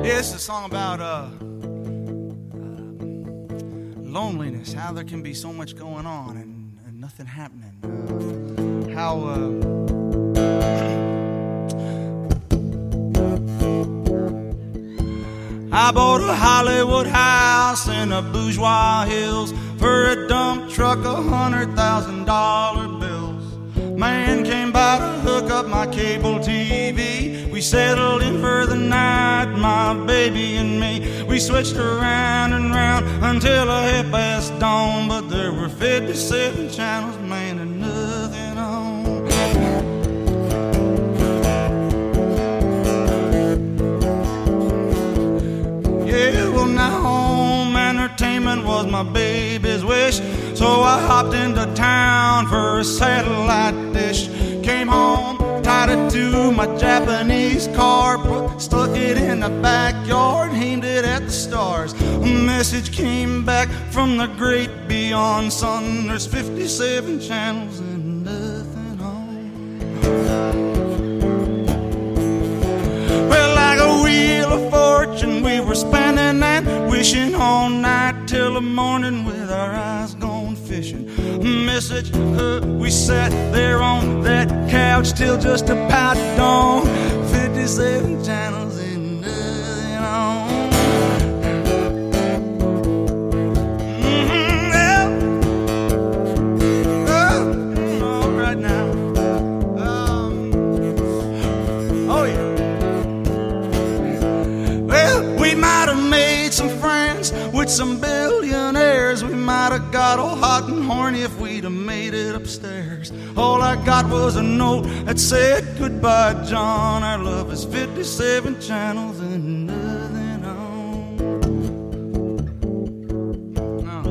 Yeah, it's a song about loneliness, how there can be so much going on and nothing happening. I bought a Hollywood house in the bourgeois hills for a dump truck, $100,000 bills. Man came by to hook up my cable TV. We settled in for the night, my baby and me. We switched around and round until a half past dawn, but there were 57 channels, man, and nothing on. Yeah, well, now home entertainment was my baby's wish, so I hopped into town for a satellite dish. Came home, tied it to my Japanese car, stuck it in the backyard, aimed it at the stars. A message came back from the great beyond, son, there's 57 channels and nothing on. Well, like a wheel of fortune, we were spending and wishing all night till the morning with our eyes gone fishing. Message, we sat there on that couch till just about dawn. 57 channels and nothing on. Oh, right now. Oh yeah. Well, we might have made some friends with some billionaires. We might have got all hot and horny if we'd have made it upstairs. All I got was a note that said, goodbye, John. Our love is 57 channels and nothing on. No.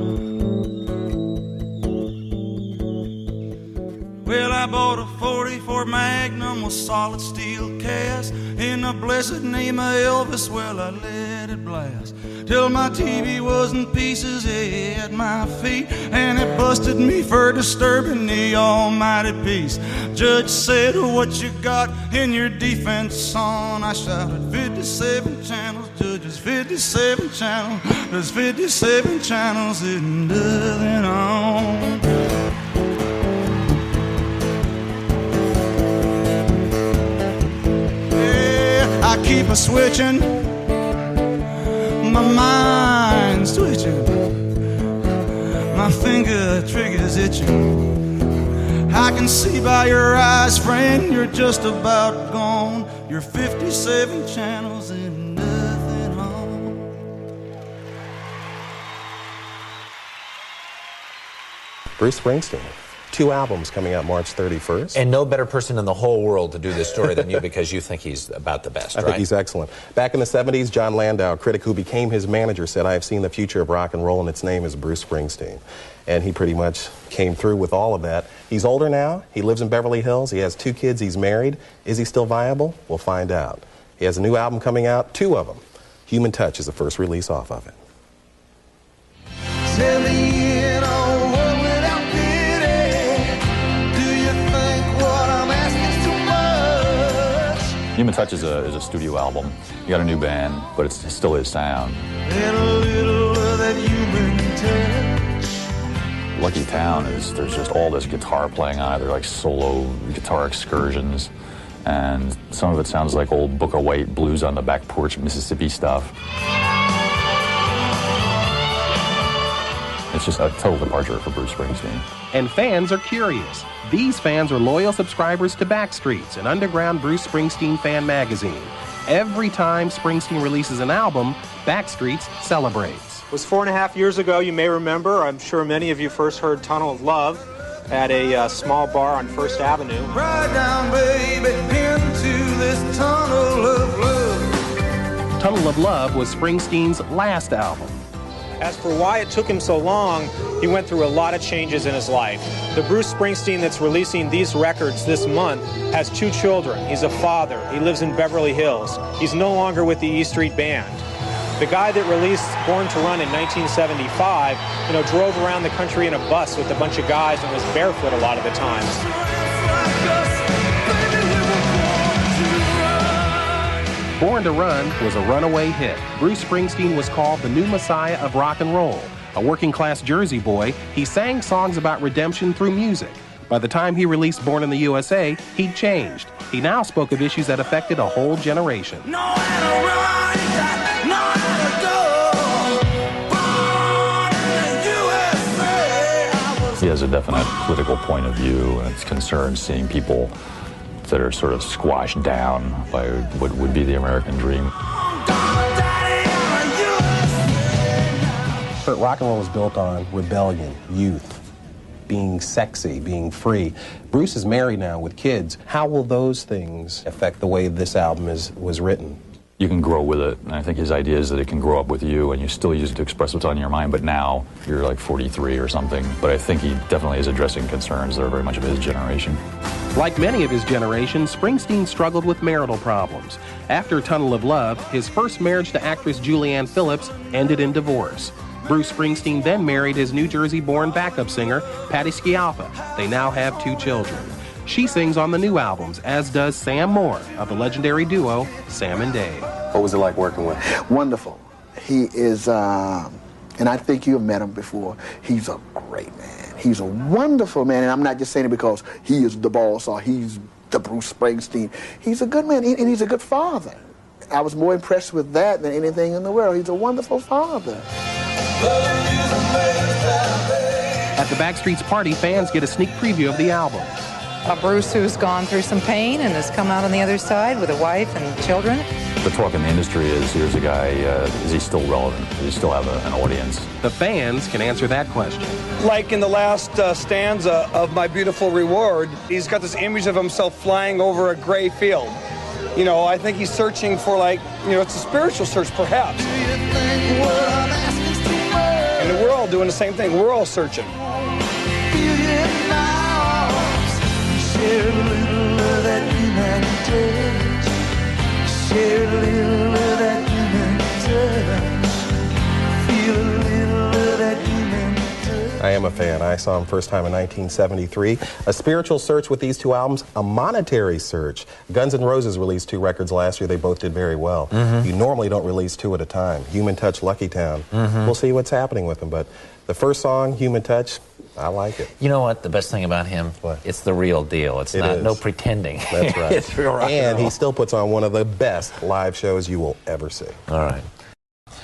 Well, I bought a 44 Magnum with solid steel cast. In the blessed name of Elvis, well, I let it blast till my TV was in pieces at my feet, and it busted me for disturbing the almighty peace. Judge said, what you got in your defense, son? I shouted, 57 channels, judges, 57 channels. There's 57 channels and nothing on. Yeah, I keep a switching, my mind's twitching, my finger trigger's itching. I can see by your eyes, friend, you're just about gone. You're 57 channels and nothing on. Bruce Springsteen. 2 albums coming out March 31st. And no better person in the whole world to do this story than you, because you think he's about the best, I think he's excellent. Back in the 70s, John Landau, a critic who became his manager, said, I have seen the future of rock and roll, and its name is Bruce Springsteen. And he pretty much came through with all of that. He's older now. He lives in Beverly Hills. He has 2 kids. He's married. Is he still viable? We'll find out. He has a new album coming out, 2 of them. Human Touch is the first release off of it. Human Touch is a studio album. You got a new band, but it's still his sound. And a little of that human touch. Lucky Town is, there's just all this guitar playing on it. They're like solo guitar excursions. And some of it sounds like old Booker White blues on the back porch Mississippi stuff. It's just a total departure for Bruce Springsteen. And fans are curious. These fans are loyal subscribers to Backstreets, an underground Bruce Springsteen fan magazine. Every time Springsteen releases an album, Backstreets celebrates. It was 4.5 years ago, you may remember. I'm sure many of you first heard Tunnel of Love at a small bar on First Avenue. Ride down, baby, into this tunnel of love. Tunnel of Love was Springsteen's last album. As for why it took him so long, he went through a lot of changes in his life. The Bruce Springsteen that's releasing these records this month has 2 children. He's a father. He lives in Beverly Hills. He's no longer with the E Street Band. The guy that released Born to Run in 1975, drove around the country in a bus with a bunch of guys and was barefoot a lot of the times. Born to Run was a runaway hit. Bruce Springsteen was called the new messiah of rock and roll. A working-class Jersey boy, he sang songs about redemption through music. By the time he released Born in the USA, he'd changed. He now spoke of issues that affected a whole generation. He has a definite political point of view, and it's concerned seeing people that are sort of squashed down by what would be the American dream. Rock and roll was built on rebellion, youth, being sexy, being free. Bruce is married now with kids. How will those things affect the way this album was written? You can grow with it, and I think his idea is that it can grow up with you, and you still use it to express what's on your mind, but now you're like 43 or something. But I think he definitely is addressing concerns that are very much of his generation. Like many of his generation, Springsteen struggled with marital problems. After Tunnel of Love, his first marriage to actress Julianne Phillips ended in divorce. Bruce Springsteen then married his New Jersey-born backup singer, Patti Scialfa. They now have 2 children. She sings on the new albums, as does Sam Moore of the legendary duo Sam and Dave. What was it like working with him? Wonderful. He is, and I think you've met him before, he's a great man. He's a wonderful man, and I'm not just saying it because he is the boss or he's the Bruce Springsteen. He's a good man, and he's a good father. I was more impressed with that than anything in the world. He's a wonderful father. At the Backstreet's party, fans get a sneak preview of the album. A Bruce who's gone through some pain and has come out on the other side with a wife and children. The talk in the industry is, here's a guy, is he still relevant? Does he still have an audience? The fans can answer that question. Like in the last stanza of My Beautiful Reward, he's got this image of himself flying over a gray field. You know, I think he's searching for, like, you know, it's a spiritual search, perhaps. And we're all doing the same thing. We're all searching. I am a fan. I saw him first time in 1973. A spiritual search with these 2 albums, a monetary search. Guns N' Roses released 2 records last year. They both did very well. You normally don't release 2 at a time. Human Touch, Lucky Town. We'll see what's happening with them, but the first song, Human Touch, I like it. You know what? The best thing about him? What? It's the real deal. It's not no pretending. That's right. It's real rock and he roll. still puts on one of the best live shows you will ever see. All right.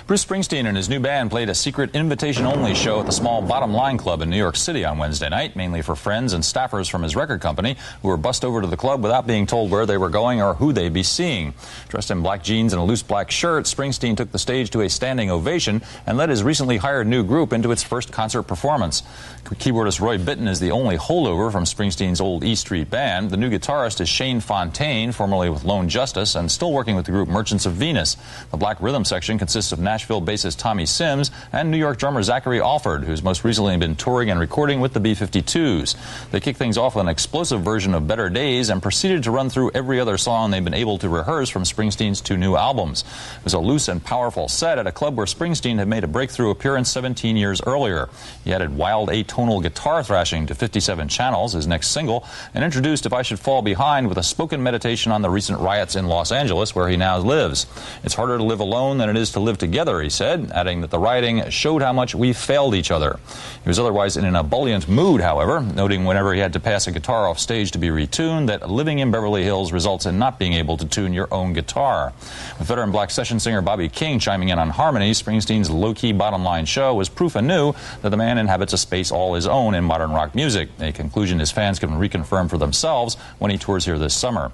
Bruce Springsteen and his new band played a secret invitation-only show at the small Bottom Line Club in New York City on Wednesday night, mainly for friends and staffers from his record company who were bussed over to the club without being told where they were going or who they'd be seeing. Dressed in black jeans and a loose black shirt, Springsteen took the stage to a standing ovation and led his recently hired new group into its first concert performance. Keyboardist Roy Bittan is the only holdover from Springsteen's old E Street Band. The new guitarist is Shane Fontaine, formerly with Lone Justice, and still working with the group Merchants of Venus. The black rhythm section consists of Nashville bassist Tommy Sims and New York drummer Zachary Alford, who's most recently been touring and recording with the B-52s. They kick things off with an explosive version of Better Days and proceeded to run through every other song they've been able to rehearse from Springsteen's 2 new albums. It was a loose and powerful set at a club where Springsteen had made a breakthrough appearance 17 years earlier. He added wild atonal guitar thrashing to 57 Channels, his next single, and introduced If I Should Fall Behind with a spoken meditation on the recent riots in Los Angeles, where he now lives. It's harder to live alone than it is to live together, he said, adding that the rioting showed how much we failed each other. He was otherwise in an ebullient mood, however, noting whenever he had to pass a guitar off stage to be retuned that living in Beverly Hills results in not being able to tune your own guitar. With veteran black session singer Bobby King chiming in on harmony, Springsteen's low-key Bottom Line show was proof anew that the man inhabits a space all his own in modern rock music, a conclusion his fans can reconfirm for themselves when he tours here this summer.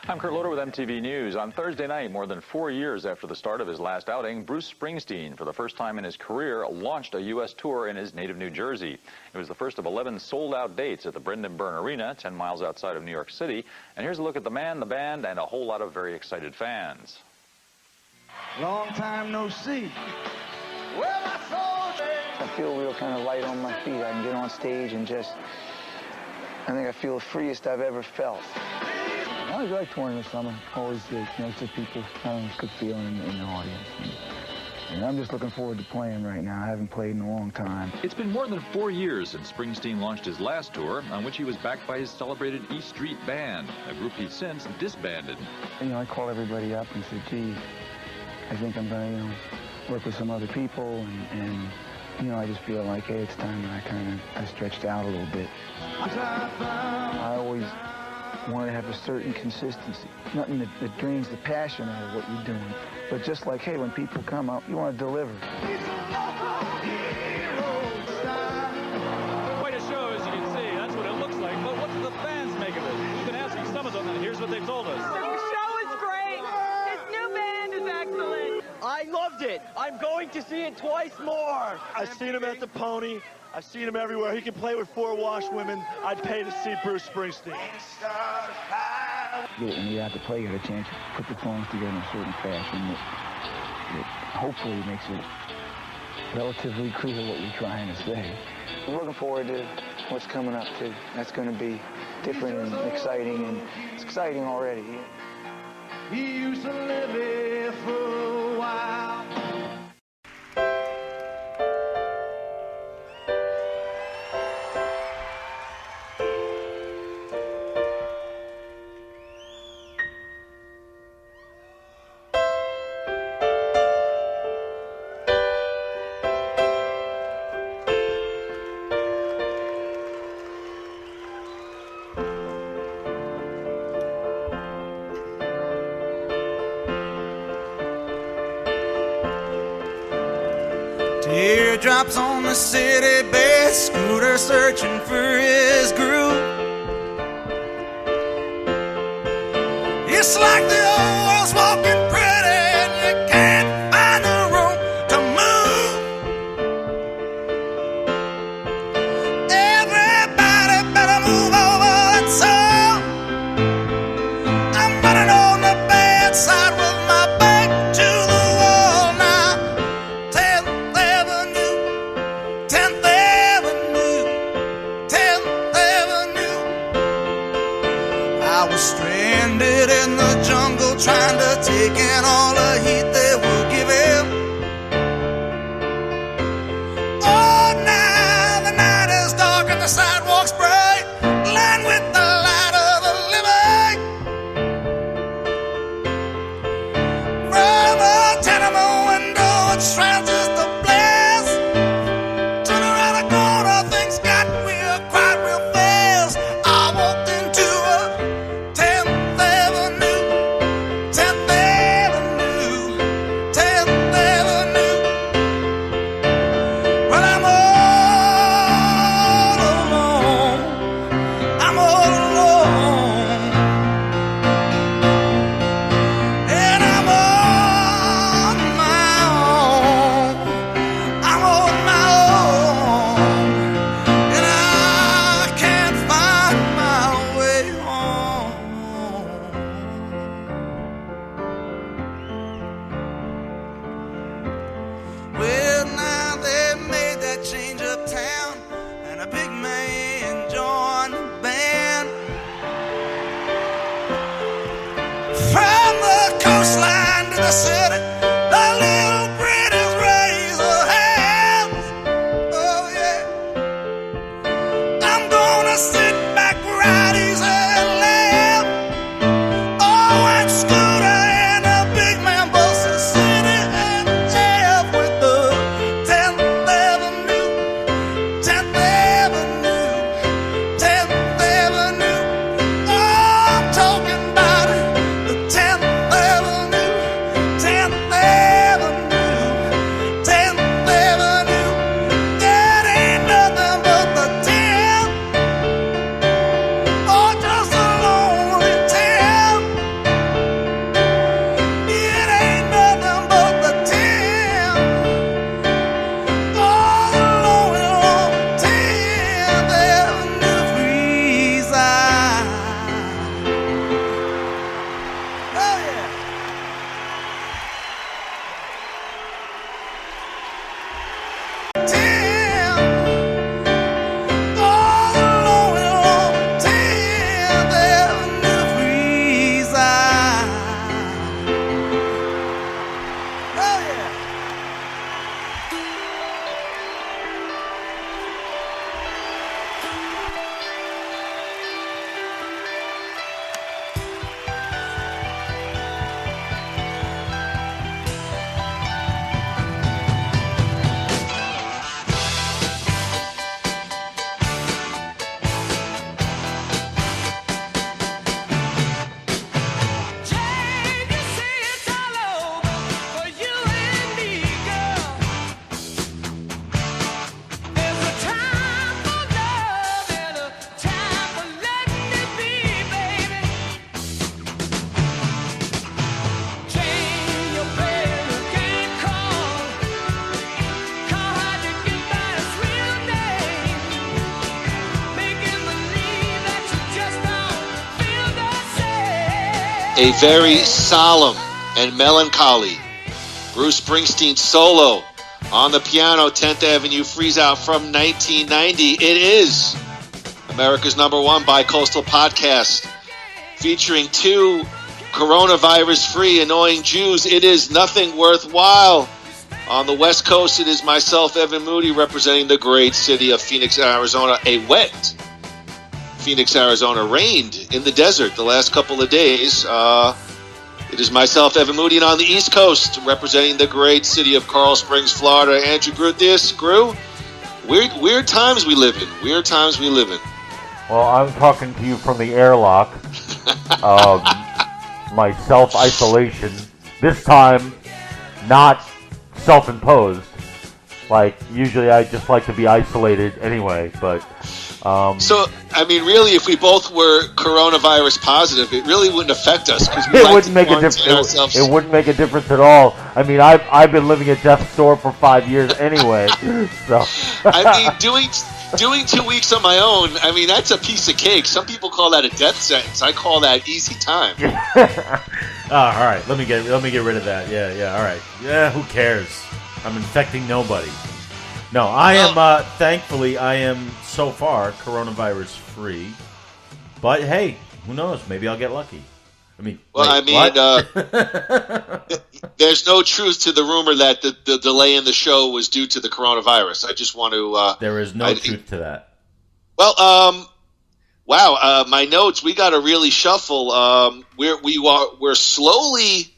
I'm Kurt Loder with MTV News. On Thursday night, more than 4 years after the start of his last outing, Bruce Springsteen, for the first time in his career, launched a U.S. tour in his native New Jersey. It was the first of 11 sold-out dates at the Brendan Byrne Arena, 10 miles outside of New York City. And here's a look at the man, the band, and a whole lot of very excited fans. Long time no see. Well, I feel real kind of light on my feet. I can get on stage and just, I think I feel the freest I've ever felt. I like touring this summer. Always, you know, just people having a good feeling in the audience. And And I'm just looking forward to playing right now. I haven't played in a long time. It's been more than 4 years since Springsteen launched his last tour, on which he was backed by his celebrated E Street Band, a group he's since disbanded. I call everybody up and say, gee, I think I'm going to, work with some other people, and I just feel like, hey, it's time that I stretched out a little bit. I always want to have a certain consistency. Nothing that drains the passion out of what you're doing. But just like, hey, when people come out, you want to deliver. Quite a show, as you can see. That's what it looks like. But what do the fans make of it? We've been asking some of them, and here's what they've told us. The show is great. This new band is excellent. I loved it. I'm going to see it twice more. I've seen him at the Pony. I've seen him everywhere. He can play with 4 washerwomen. I'd pay to see Bruce Springsteen. When you have to play, you get a chance to put the songs together in a certain fashion that hopefully makes it relatively clear what you're trying to say. I'm looking forward to what's coming up, too. That's going to be different and exciting, and it's exciting already. He used to live here for a while. Teardrops on the city bed, Scooter searching for his groove. It's like the old world's walking pretty and you can't find the room to move. Everybody better move over, that's all. I'm running on the bad side with my back to the wall now. 10th Avenue, 10th Avenue, 10th Avenue. I was stranded in the jungle trying to take in all the heat they were giving. Oh, now the night is dark and the sidewalks bright, lined with the light of the living. From a tenement window, it shines just a blast. Turn around the corner, things got real quiet real fast. I walked into a 10th Avenue, 10th Avenue, 10th Avenue. Well, I'm all alone. I'm all alone. And I'm on my own. I'm on my own. And I can't find my way home. Well, now they made that change uptown, and a big man joined the band. From the coastline to the city, the little pretties raise their hands. Oh, yeah. I'm gonna sit back right easy and laugh. Oh, and Scooter and the big man both sit city and laugh with the 10th Avenue, 10th Avenue, 10th Avenue. Oh, I'm talking about it, the 10th Avenue, 10th a very solemn and melancholy Bruce Springsteen solo on the piano, 10th Avenue Freeze Out from 1990. It is America's #1 bi-coastal podcast featuring two coronavirus-free annoying Jews. It is Nothing Worthwhile. On the West Coast, it is myself, Evan Moody, representing the great city of Phoenix, Arizona. A wet Phoenix, Arizona rained in the desert the last couple of days. It is myself, Evan Moody, and on the East Coast, representing the great city of Coral Springs, Florida, Andrew Groo. Groo, weird times we live in. Weird times we live in. Well, I'm talking to you from the airlock. My self-isolation. This time, not self-imposed. Like, usually I just like to be isolated anyway, but... So, I mean, really, if we both were coronavirus positive, it really wouldn't affect us because it wouldn't make a difference. It wouldn't make a difference at all. I mean, I've been living at death's door for 5 years anyway. So I mean, doing 2 weeks on my own, I mean, that's a piece of cake. Some people call that a death sentence. I call that easy time. All right, let me get rid of that. Yeah, all right. Yeah, who cares? I'm infecting nobody. No, I am, thankfully, I am so far coronavirus free. But hey, who knows? Maybe I'll get lucky. I mean, there's no truth to the rumor that the delay in the show was due to the coronavirus. I just want to... there is no truth to that. Well, wow, my notes, we got to really shuffle. We're slowly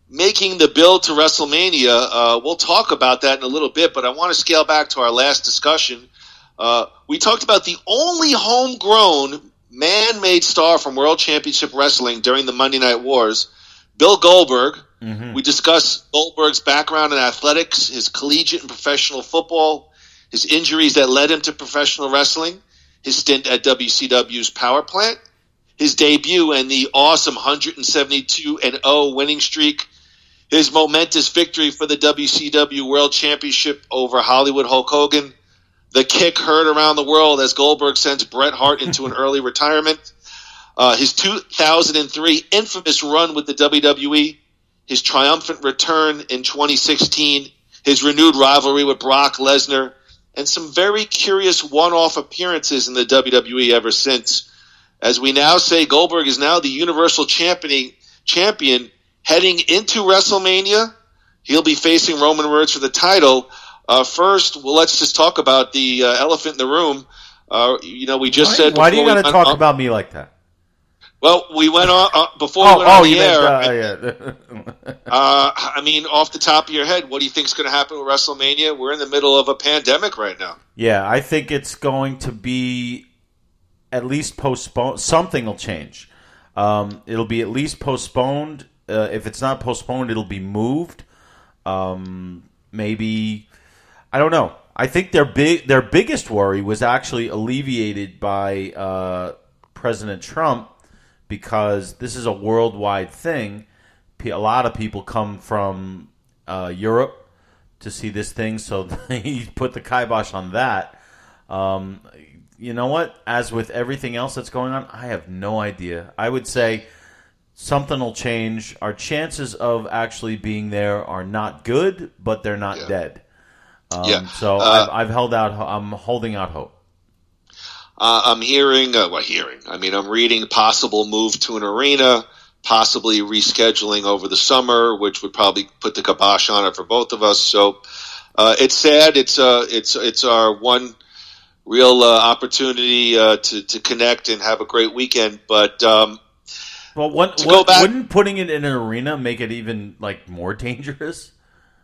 making the build to WrestleMania. We'll talk about that in a little bit, but I want to scale back to our last discussion. We talked about the only homegrown man-made star from World Championship Wrestling during the Monday Night Wars, Bill Goldberg. Mm-hmm. We discussed Goldberg's background in athletics, his collegiate and professional football, his injuries that led him to professional wrestling, his stint at WCW's Power Plant, his debut and the awesome 172-0 winning streak, his momentous victory for the WCW World Championship over Hollywood Hulk Hogan, the kick heard around the world as Goldberg sends Bret Hart into an early retirement, his 2003 infamous run with the WWE, his triumphant return in 2016, his renewed rivalry with Brock Lesnar, and some very curious one-off appearances in the WWE ever since. As we now say, Goldberg is now the Universal Champion heading into WrestleMania. He'll be facing Roman Reigns for the title. First, well, let's just talk about the elephant in the room. We just said... Why do you got to talk about me like that? Well, we went on... before we went on the air... I mean, off the top of your head, what do you think is going to happen with WrestleMania? We're in the middle of a pandemic right now. Yeah, I think it's going to be at least postponed. Something will change. It'll be at least postponed. If it's not postponed, it'll be moved. Maybe, I don't know. I think their biggest worry was actually alleviated by President Trump because this is a worldwide thing. A lot of people come from Europe to see this thing, so he put the kibosh on that. You know what? As with everything else that's going on, I have no idea. I would say something will change. Our chances of actually being there are not good, but they're not dead. So I've held out. I'm holding out hope. I'm hearing. I'm reading possible move to an arena, possibly rescheduling over the summer, which would probably put the kibosh on it for both of us. So it's sad. It's our one real opportunity to connect and have a great weekend, but. Well, wouldn't putting it in an arena make it even more dangerous?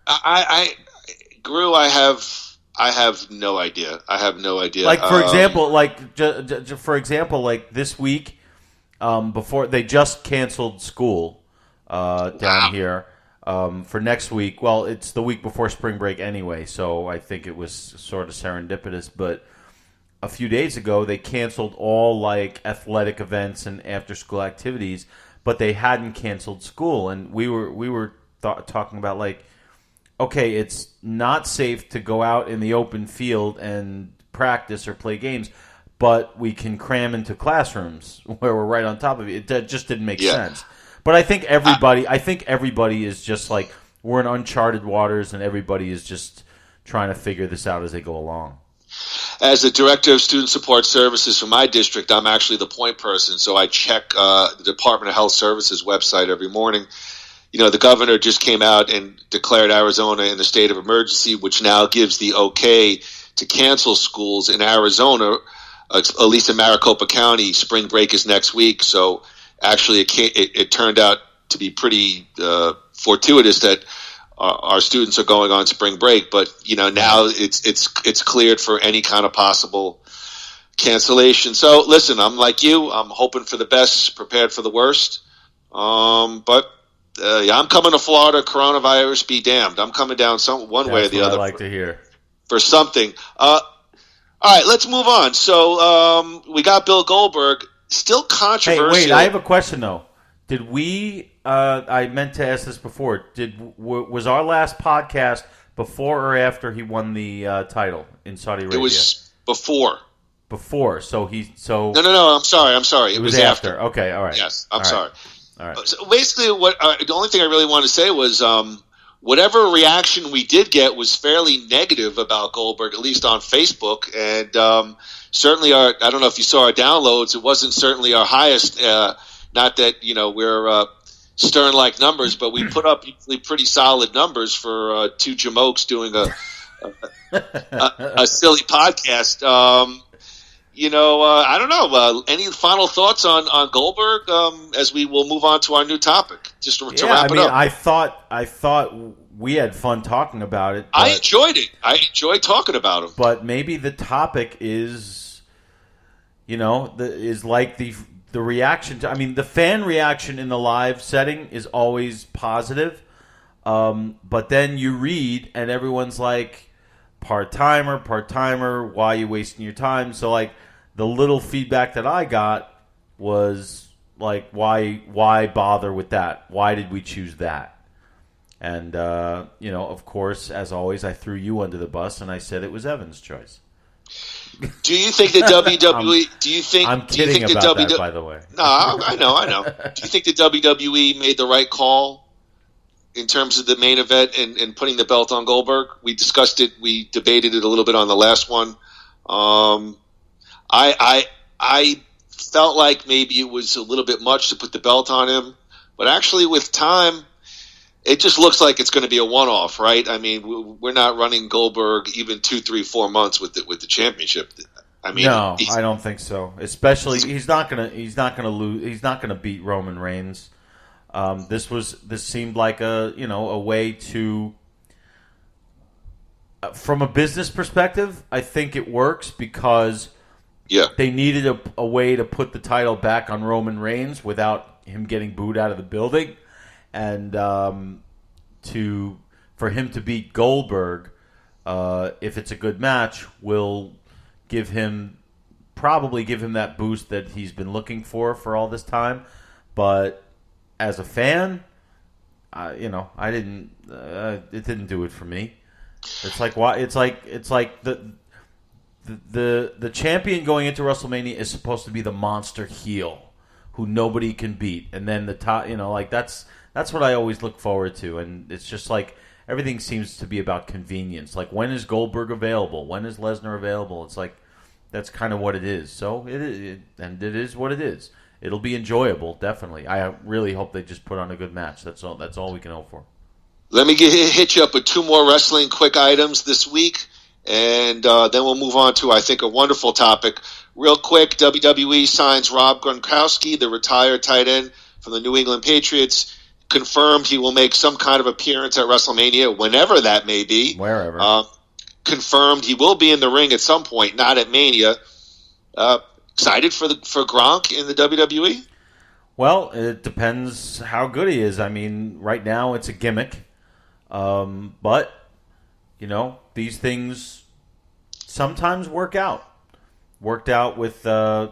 Groo, I have no idea. For example, this week, before they just canceled school down here for next week. Well, it's the week before spring break anyway, so I think it was sort of serendipitous, but. A few days ago, they canceled all athletic events and after-school activities, but they hadn't canceled school. And we were talking about okay, it's not safe to go out in the open field and practice or play games, but we can cram into classrooms where we're right on top of it. It just didn't make sense. But I think everybody is just like, we're in uncharted waters, and everybody is just trying to figure this out as they go along. As the director of student support services for my district, I'm actually the point person, so I check the Department of Health Services website every morning. The governor just came out and declared Arizona in the state of emergency, which now gives the okay to cancel schools in Arizona, at least in Maricopa County. Spring break is next week, so actually it turned out to be pretty fortuitous that our students are going on spring break, but now it's cleared for any kind of possible cancellation. So listen, I'm like you. I'm hoping for the best, prepared for the worst. But I'm coming to Florida. Coronavirus be damned. I'm coming down one way or the other. I like to hear for something. All right, let's move on. So we got Bill Goldberg. Still controversial. Hey, wait, I have a question though. Did we? I meant to ask this before. Was our last podcast before or after he won the title in Saudi Arabia? It was before. Before. So No. I'm sorry. It was after. Okay. All right. Yes. I'm sorry. All right. So basically, the only thing I really wanted to say was whatever reaction we did get was fairly negative about Goldberg, at least on Facebook, and certainly I don't know if you saw our downloads. It wasn't certainly our highest. Not that we're Stern-like numbers, but we put up usually pretty solid numbers for two jamokes doing a silly podcast. I don't know. Any final thoughts on Goldberg as we will move on to our new topic? Just to wrap it up. I thought we had fun talking about it. I enjoyed it. I enjoyed talking about him. But maybe the topic is, is like the reaction to, the fan reaction in the live setting is always positive. But then you read and everyone's like, part-timer, why are you wasting your time? So like the little feedback that I got was like, why bother with that? Why did we choose that? And, of course, as always, I threw you under the bus and I said it was Evan's choice. Do you think the WWE? I'm kidding about that, by the way. No, I know. Do you think the WWE made the right call in terms of the main event and putting the belt on Goldberg? We discussed it. We debated it a little bit on the last one. I felt like maybe it was a little bit much to put the belt on him, but actually with time, it just looks like it's going to be a one-off, right? I mean, we're not running Goldberg even 2, 3, 4 months with the championship. No, I don't think so. Especially, he's not gonna lose. He's not gonna beat Roman Reigns. This seemed like a way to, from a business perspective, I think it works because they needed a way to put the title back on Roman Reigns without him getting booed out of the building. And for him to beat Goldberg, if it's a good match, will probably give him that boost that he's been looking for all this time. But as a fan, I didn't. It didn't do it for me. It's like why? It's like the champion going into WrestleMania is supposed to be the monster heel who nobody can beat, and then the top. That's what I always look forward to, and it's just like everything seems to be about convenience. Like, when is Goldberg available? When is Lesnar available? It's like that's kind of what it is. So it is what it is. It'll be enjoyable, definitely. I really hope they just put on a good match. That's all we can hope for. Let me hit you up with 2 more wrestling quick items this week, and then we'll move on to, I think, a wonderful topic. Real quick, WWE signs Rob Gronkowski, the retired tight end from the New England Patriots. Confirmed he will make some kind of appearance at WrestleMania, whenever that may be. Wherever. Confirmed he will be in the ring at some point, not at Mania. Excited for Gronk in the WWE? Well, it depends how good he is. I mean, right now it's a gimmick. But, these things sometimes work out. Worked out with, I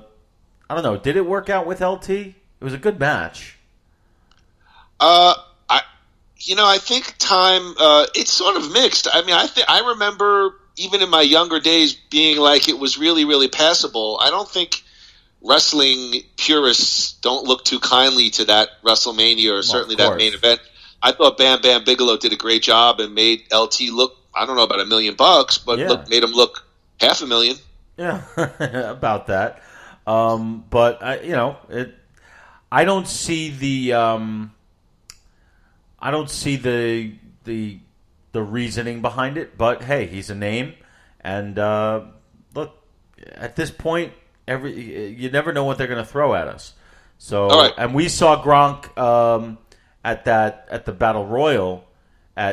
don't know, did it work out with LT? It was a good match. I think time. It's sort of mixed. I mean, I remember even in my younger days being like it was really, really passable. I don't think wrestling purists don't look too kindly to that WrestleMania or certainly that main event. I thought Bam Bam Bigelow did a great job and made LT look, I don't know about $1 million, but made him look $500,000. Yeah, about that. But I don't see the reasoning behind it. But hey, he's a name, and look, at this point, you never know what they're going to throw at us. So, and we saw Gronk at the Battle Royal.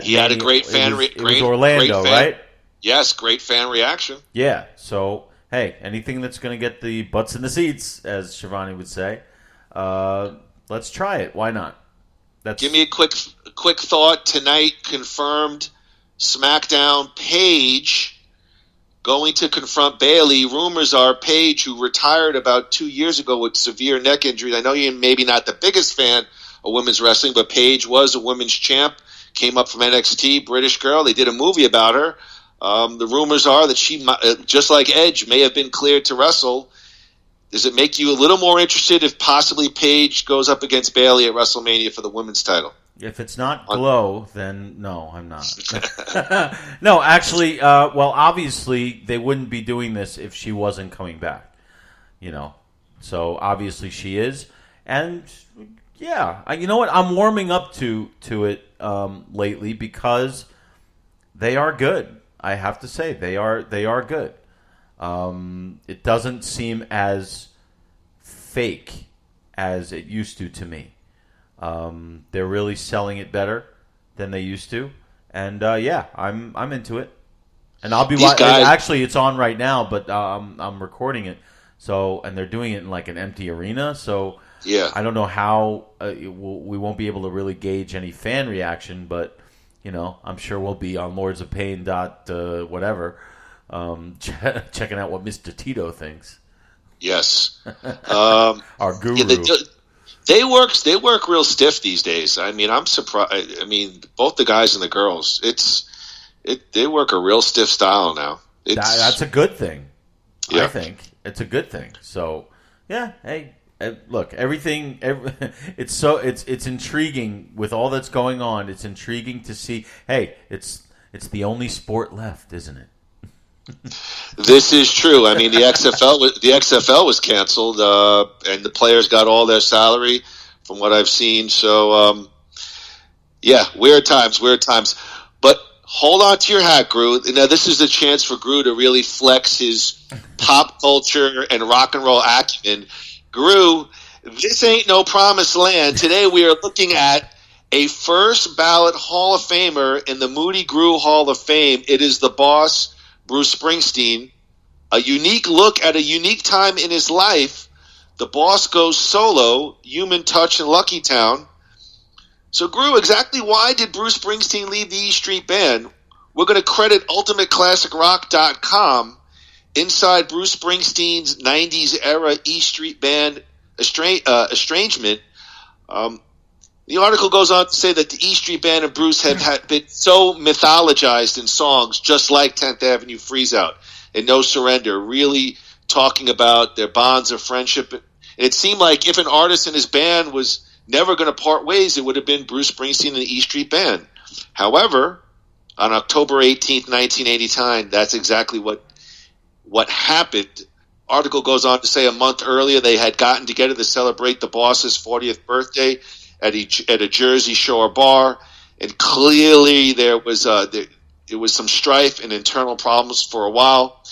He had a great fan. It was Orlando, right? Yes, great fan reaction. Yeah. So, hey, anything that's going to get the butts in the seats, as Shivani would say, let's try it. Why not? Give me a quick thought. Tonight, confirmed SmackDown, Paige going to confront Bayley. Rumors are Paige, who retired about 2 years ago with severe neck injury. I know you're maybe not the biggest fan of women's wrestling, but Paige was a women's champ, came up from NXT, British girl. They did a movie about her. The rumors are that she, just like Edge, may have been cleared to wrestle. Does it make you a little more interested if possibly Paige goes up against Bayley at WrestleMania for the women's title? If it's not Glow, then no, I'm not. No, actually, well, obviously they wouldn't be doing this if she wasn't coming back. So obviously she is, and yeah, you know what? I'm warming up to it lately because they are good. I have to say they are good. It doesn't seem as fake as it used to me. They're really selling it better than they used to, and yeah, I'm into it. And I'll be actually it's on right now, but I'm recording it. So, and they're doing it in like an empty arena. So yeah, I don't know how we won't be able to really gauge any fan reaction, but I'm sure we'll be on Lords of Pain whatever. Checking out what Mr. Tito thinks. Yes, our guru. Yeah, they work real stiff these days. I mean, I'm surprised. I mean, both the guys and the girls. They work a real stiff style now. That's a good thing. Yeah. I think it's a good thing. So yeah, hey, look, everything. It's intriguing with all that's going on. It's intriguing to see. Hey, it's the only sport left, isn't it? This is true. I mean, the XFL was canceled, and the players got all their salary, from what I've seen. So, yeah, weird times. But hold on to your hat, Groo. Now, this is the chance for Groo to really flex his pop culture and rock and roll acumen. Groo, this ain't no promised land. Today, we are looking at a first ballot Hall of Famer in the Moody Groo Hall of Fame. It is the boss, Bruce Springsteen. A unique look at a unique time in his life. The boss goes solo, Human Touch and Lucky Town. So, Groo, exactly why did Bruce Springsteen leave the E Street Band? We're going to credit UltimateClassicRock.com inside Bruce Springsteen's 90s era E Street Band estrangement. The article goes on to say that the E Street Band and Bruce had been so mythologized in songs just like 10th Avenue Freeze-Out and No Surrender, really talking about their bonds of friendship. And it seemed like if an artist in his band was never going to part ways, it would have been Bruce Springsteen and the E Street Band. However, on October 18th, 1989, that's exactly what happened. Article goes on to say a month earlier they had gotten together to celebrate the boss's 40th birthday at a Jersey Shore bar, and clearly there was some strife and internal problems for a while.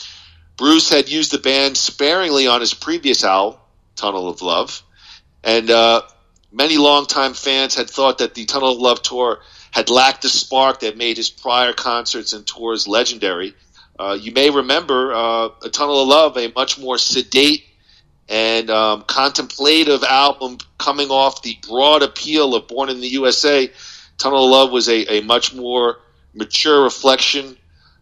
Bruce had used the band sparingly on his previous album, Tunnel of Love, and many longtime fans had thought that the Tunnel of Love tour had lacked the spark that made his prior concerts and tours legendary. You may remember A Tunnel of Love, a much more sedate and contemplative album coming off the broad appeal of Born in the USA. Tunnel of Love was a much more mature reflection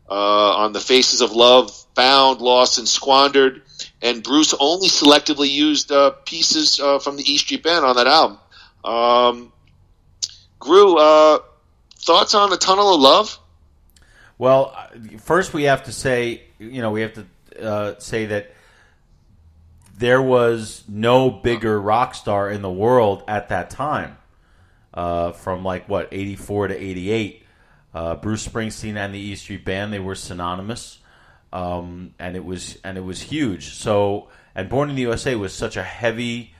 on the faces of love, found, lost, and squandered. And Bruce only selectively used pieces from the E Street Band on that album. Groo, thoughts on A Tunnel of Love? Well, first we have to say, say that there was no bigger rock star in the world at that time. From 84 to 88, Bruce Springsteen and the E Street Band, they were synonymous, and it was huge. So, and Born in the USA was such a heavy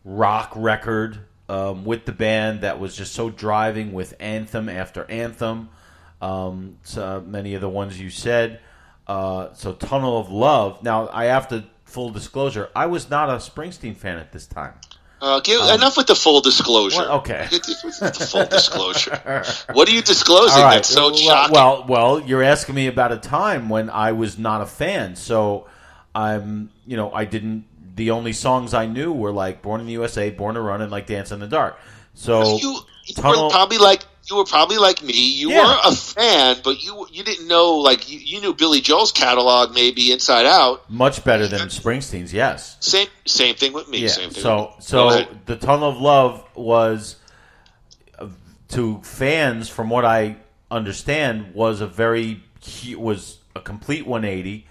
rock record with the band that was just so driving with anthem after anthem. So many of the ones you said. So Tunnel of Love. Now, I have to full disclosure, I was not a Springsteen fan at this time. Enough with the full disclosure. Well, okay. The full disclosure. What are you disclosing? All right. That's so shocking. Well, you're asking me about a time when I was not a fan. So I didn't. The only songs I knew were like "Born in the USA," "Born to Run," and like "Dance in the Dark." So you were probably like me. You were a fan, but you didn't know, you knew Billy Joel's catalog maybe inside out. Much better than Springsteen's, yes. Same thing with me. Yeah. Same thing. So the Tunnel of Love was, to fans, from what I understand, was a complete 180.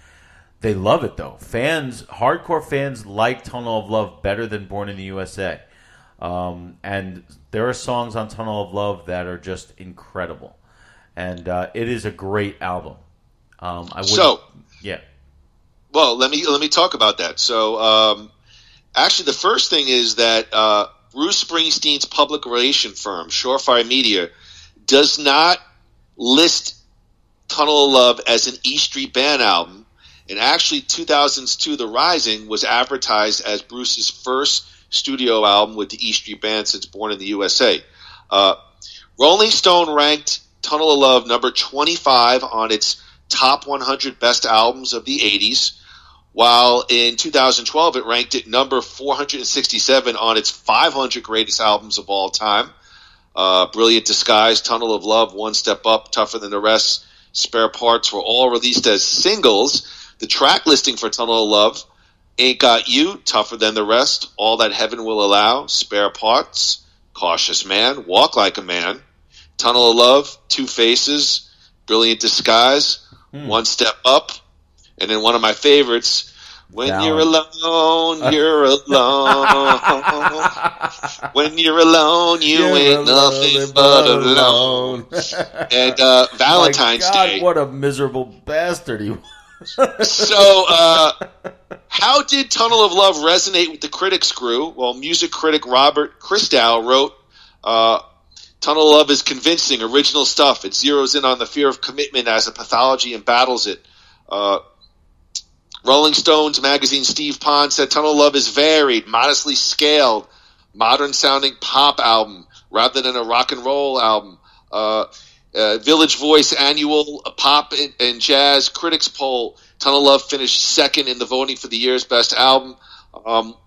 They love it though. Hardcore fans like Tunnel of Love better than Born in the USA. And there are songs on Tunnel of Love that are just incredible, and it is a great album. Well, let me talk about that. So, actually, the first thing is that Bruce Springsteen's public relation firm, Surefire Media, does not list Tunnel of Love as an E Street Band album. And actually, 2000's To the Rising was advertised as Bruce's first studio album with the E Street Band since Born in the USA. Rolling Stone ranked Tunnel of Love number 25 on its top 100 best albums of the 80s, while in 2012 it ranked it number 467 on its 500 greatest albums of all time. Brilliant Disguise, Tunnel of Love, One Step Up, Tougher Than the Rest, Spare Parts were all released as singles. The track listing for Tunnel of Love: Ain't Got You, Tougher Than the Rest, All That Heaven Will Allow, Spare Parts, Cautious Man, Walk Like a Man, Tunnel of Love, Two Faces, Brilliant Disguise, One Step Up, and then one of my favorites, When You're Alone, You're Alone. When you're alone, you ain't nothing but alone. And Valentine's Day. What a miserable bastard he was. So, how did Tunnel of Love resonate with the critics, Groo? Well, music critic Robert Christgau wrote, Tunnel of Love is convincing, original stuff. It zeroes in on the fear of commitment as a pathology and battles it. Rolling Stones magazine Steve Pond said Tunnel of Love is varied, modestly scaled, modern-sounding pop album rather than a rock and roll album. Village Voice annual pop and jazz critics poll, Tunnel of Love finished second in the voting for the year's best album.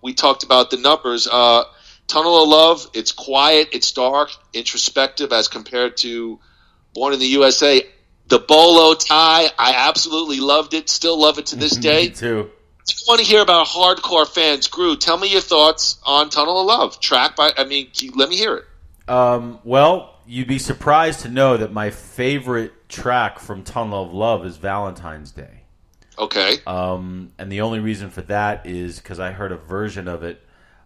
We talked about the numbers. Tunnel of Love, it's quiet, it's dark, introspective as compared to Born in the USA. The bolo tie, I absolutely loved it, still love it to this day. Me too. I want to hear about hardcore fans. Groo, tell me your thoughts on Tunnel of Love. Let me hear it. Well, you'd be surprised to know that my favorite track from Tunnel of Love is Valentine's Day. Okay. And the only reason for that is because I heard a version of it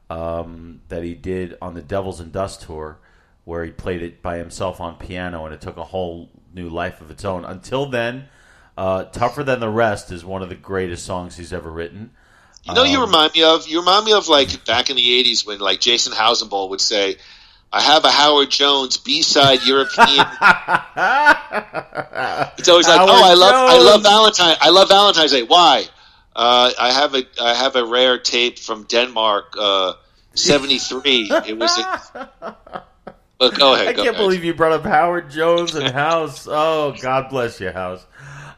that he did on the Devils and Dust tour, where he played it by himself on piano, and it took a whole new life of its own. Until then, Tougher Than the Rest is one of the greatest songs he's ever written. You remind me of like back in the 80s when like Jason Housenball would say, I have a Howard Jones B-side European. It's always like, I love Valentine's Day. Why? I have a rare tape from Denmark, 73. It was. Go ahead. I can't believe you brought up Howard Jones and House. Oh, God bless you, House.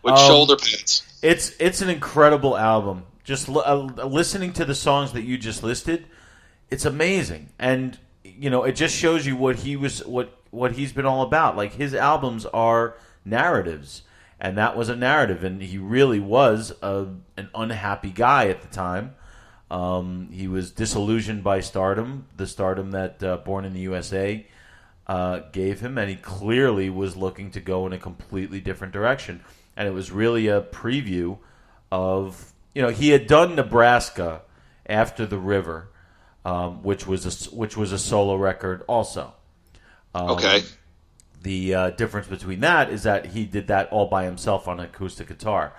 With shoulder pads. It's an incredible album. Just listening to the songs that you just listed, it's amazing, and it just shows you what he's been all about. Like, his albums are narratives, and that was a narrative, and he really was an unhappy guy at the time. He was disillusioned by stardom, the stardom that Born in the USA gave him, and he clearly was looking to go in a completely different direction. And it was really a preview of, he had done Nebraska After the River, which was a solo record also. Okay. The difference between that is that he did that all by himself on acoustic guitar.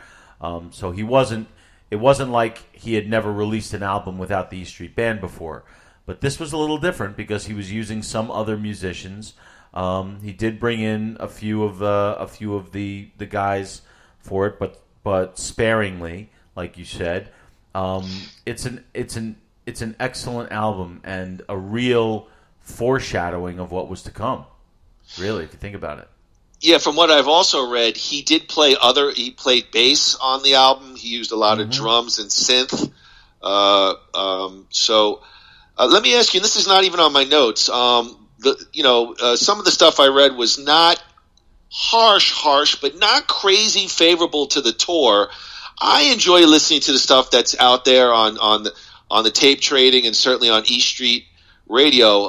So it wasn't like he had never released an album without the E Street Band before. But this was a little different because he was using some other musicians. He did bring in a few of the guys for it, but sparingly, like you said. It's an excellent album and a real foreshadowing of what was to come. Really, if you think about it. Yeah, from what I've also read, he did play he played bass on the album. He used a lot of drums and synth. So let me ask you, and this is not even on my notes. Some of the stuff I read was not harsh, but not crazy favorable to the tour. I enjoy listening to the stuff that's out there on the tape trading and certainly on E Street Radio.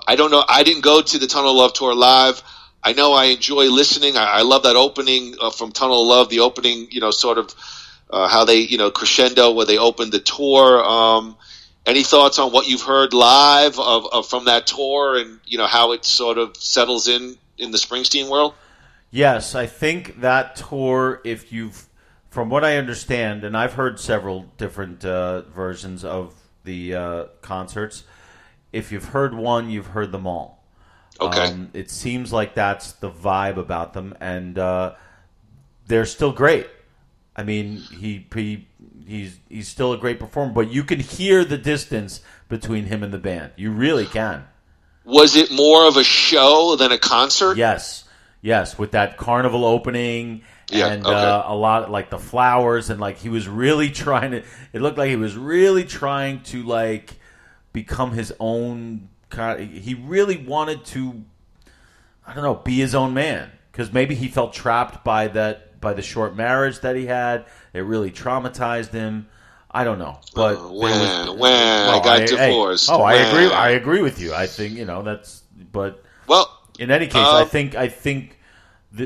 I don't know. I didn't go to the Tunnel of Love tour live. I know I enjoy listening. I love that opening from Tunnel of Love, the opening, sort of how they, crescendo where they opened the tour. Any thoughts on what you've heard live of from that tour and, how it sort of settles in the Springsteen world? Yes, I think that tour, from what I understand, and I've heard several different versions of the concerts, if you've heard one, you've heard them all. Okay. It seems like that's the vibe about them, and they're still great. I mean, he's still a great performer, but you can hear the distance between him and the band. You really can. Was it more of a show than a concert? Yes, with that carnival opening and a lot like the flowers, and like he was really trying to. It looked like he was really trying to like become his own. He really wanted to, I don't know, be his own man, because maybe he felt trapped by the short marriage that he had. It really traumatized him. I don't know, but I got divorced. I agree with you. I think that's. But in any case, I think.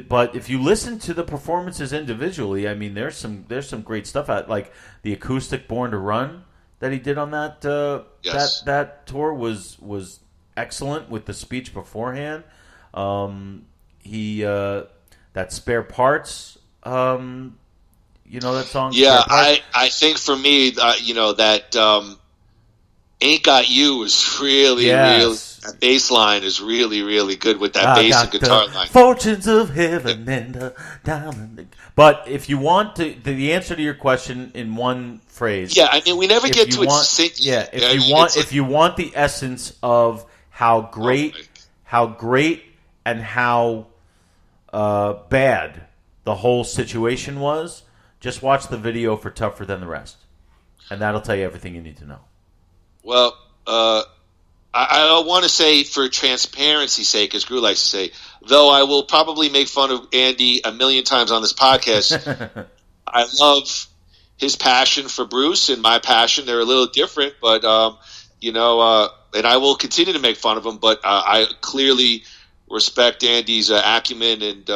But if you listen to the performances individually, I mean, there's some great stuff out. Like the acoustic "Born to Run" that he did on that that tour was excellent with the speech beforehand. That Spare Parts, that song. Yeah, I think for me, that "Ain't Got You" is really that bass line is really, really good with that bass and guitar line. Fortunes of heaven and a diamond. But if you want the answer to your question in one phrase, I mean, we never get to it. If you want the essence of how great and how bad the whole situation was, just watch the video for "Tougher Than the Rest," and that'll tell you everything you need to know. Well, I want to say, for transparency's sake, as Groo likes to say, though I will probably make fun of Andy a million times on this podcast, I love his passion for Bruce and my passion. They're a little different, but, and I will continue to make fun of him, but I clearly respect Andy's acumen and,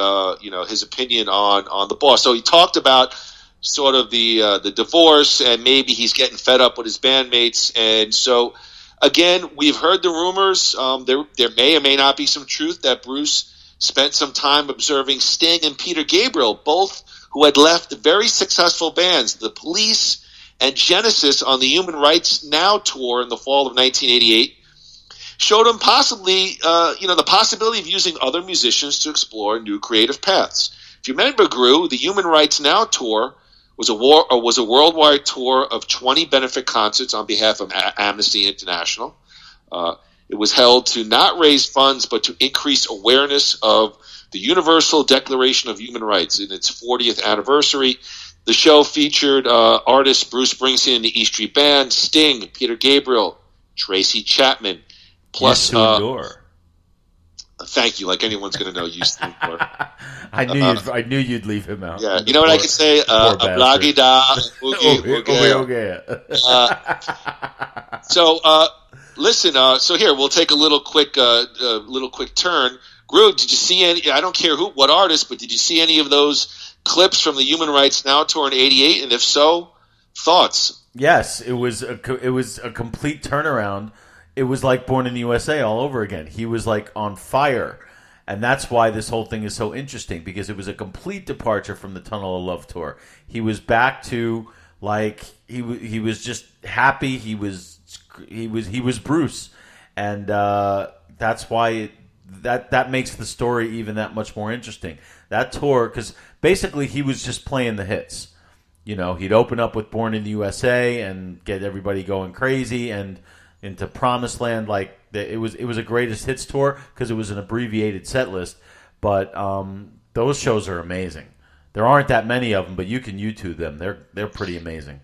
his opinion on the boss. So he talked about sort of the divorce, and maybe he's getting fed up with his bandmates, and so again, we've heard the rumors. There may or may not be some truth that Bruce spent some time observing Sting and Peter Gabriel, both who had left very successful bands, The Police and Genesis, on the Human Rights Now tour in the fall of 1988. Showed him possibly, the possibility of using other musicians to explore new creative paths. If you remember, Groo, the Human Rights Now tour was a worldwide tour of 20 benefit concerts on behalf of Amnesty International. It was held to not raise funds, but to increase awareness of the Universal Declaration of Human Rights in its 40th anniversary. The show featured artists Bruce Springsteen and the E Street Band, Sting, Peter Gabriel, Tracy Chapman, plus thank you, like anyone's going to know you. I knew you'd leave him out. Yeah, you know what I could say? Blaggy da, oogie. So, listen. So here we'll take a little quick turn. Groo, did you see any? I don't care what artist, but did you see any of those clips from the Human Rights Now tour in '88? And if so, thoughts? Yes, it was a complete turnaround. It was like Born in the USA all over again. He was like on fire. And that's why this whole thing is so interesting, because it was a complete departure from the Tunnel of Love tour. He was back to like he was just happy. He was Bruce, and that's why that makes the story even that much more interesting. That tour, because basically he was just playing the hits. You know, he'd open up with Born in the USA and get everybody going crazy, and into Promised Land. Like it was a greatest hits tour because it was an abbreviated set list. But those shows are amazing. There aren't that many of them, but you can YouTube them. They're pretty amazing.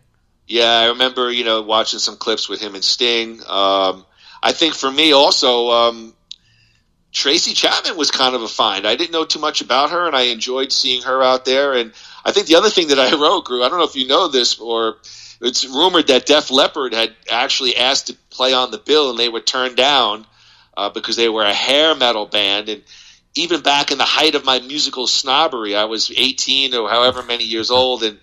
Yeah, I remember watching some clips with him and Sting. I think for me also, Tracy Chapman was kind of a find. I didn't know too much about her, and I enjoyed seeing her out there. And I think the other thing that I wrote, Groo, I don't know if you know this, or it's rumored that Def Leppard had actually asked to play on the bill, and they were turned down because they were a hair metal band. And even back in the height of my musical snobbery, I was 18 or however many years old, and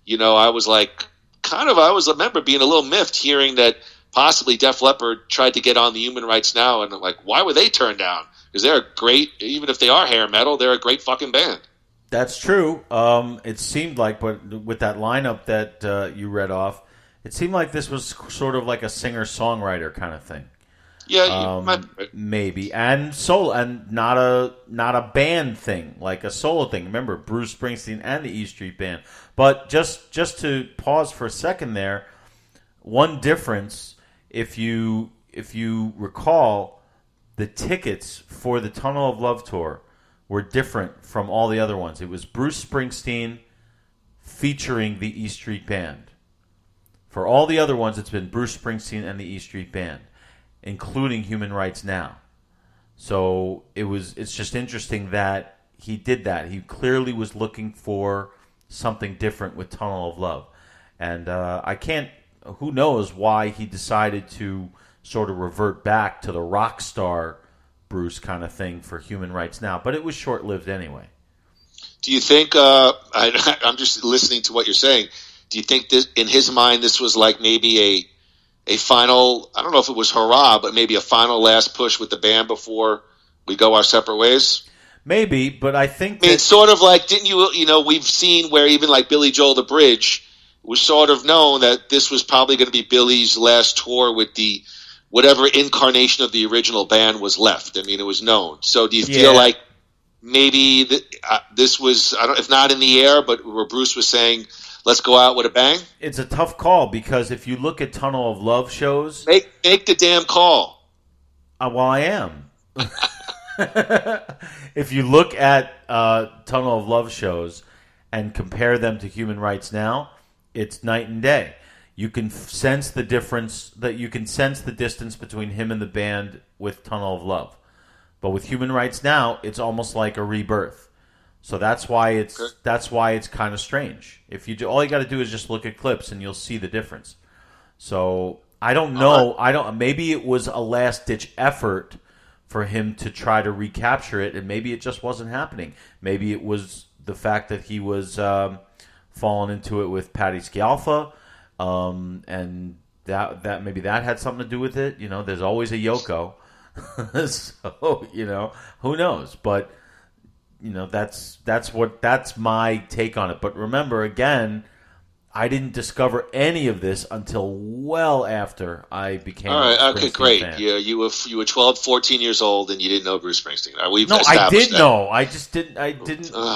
I was like, I remember being a little miffed hearing that possibly Def Leppard tried to get on the Human Rights Now, and I'm like, why were they turned down? Because they're great, even if they are hair metal, they're a great fucking band. That's true. It seemed like, but with that lineup that you read off, it seemed like this was sort of like a singer-songwriter kind of thing. Yeah, maybe, and solo, and not a band thing, like a solo thing. Remember, Bruce Springsteen and the E Street Band. But just to pause for a second there, one difference, if you recall, the tickets for the Tunnel of Love tour were different from all the other ones. It was Bruce Springsteen featuring the E Street Band. For all the other ones, it's been Bruce Springsteen and the E Street Band, including Human Rights Now. So it's just interesting that he did that. He clearly was looking for something different with Tunnel of Love. And who knows why he decided to sort of revert back to the rock star Bruce kind of thing for Human Rights Now. But it was short-lived anyway. Do you think, I'm just listening to what you're saying, do you think this, in his mind, this was like maybe a final, I don't know if it was hurrah, but maybe a final last push with the band before we go our separate ways? Maybe, but I think it's sort of like, didn't you, we've seen where even like Billy Joel the Bridge was sort of known that this was probably going to be Billy's last tour with the whatever incarnation of the original band was left. I mean, it was known. So do you feel like maybe this was, if not in the air, but where Bruce was saying, let's go out with a bang? It's a tough call, because if you look at Tunnel of Love shows... Make the damn call. Well, I am. If you look at Tunnel of Love shows and compare them to Human Rights Now, it's night and day. You can sense the difference, that you can sense the distance between him and the band with Tunnel of Love. But with Human Rights Now, it's almost like a rebirth. So that's why it's kind of strange. If you all you got to do is just look at clips and you'll see the difference. So I don't know. Maybe it was a last ditch effort for him to try to recapture it, and maybe it just wasn't happening. Maybe it was the fact that he was falling into it with Patti Scialfa, and that maybe that had something to do with it. There's always a Yoko, so who knows? But that's my take on it. But remember, again, I didn't discover any of this until well after I became all right. a Okay, Springsteen great. fan. Yeah, you were 12, 14 14 years old, and you didn't know Bruce Springsteen. We've No, I did that. know. I just didn't. I didn't. All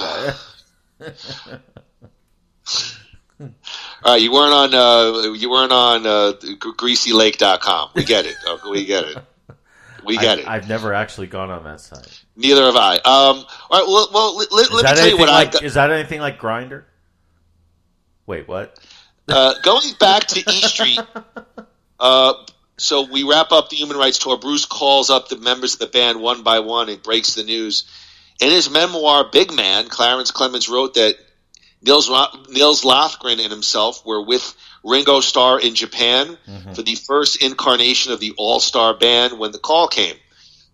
right, you weren't on GreasyLake.com. We get it. We get it. We get it. I've never actually gone on that site. Neither have I. All right. Well, let me tell you what I got. Is that anything like Grindr? Wait, what? Going back to E Street. So we wrap up the Human Rights Tour. Bruce calls up the members of the band one by one and breaks the news. In his memoir, Big Man, Clarence Clemens wrote that Nils Lofgren and himself were with Ringo Starr in Japan for the first incarnation of the All-Star Band when the call came.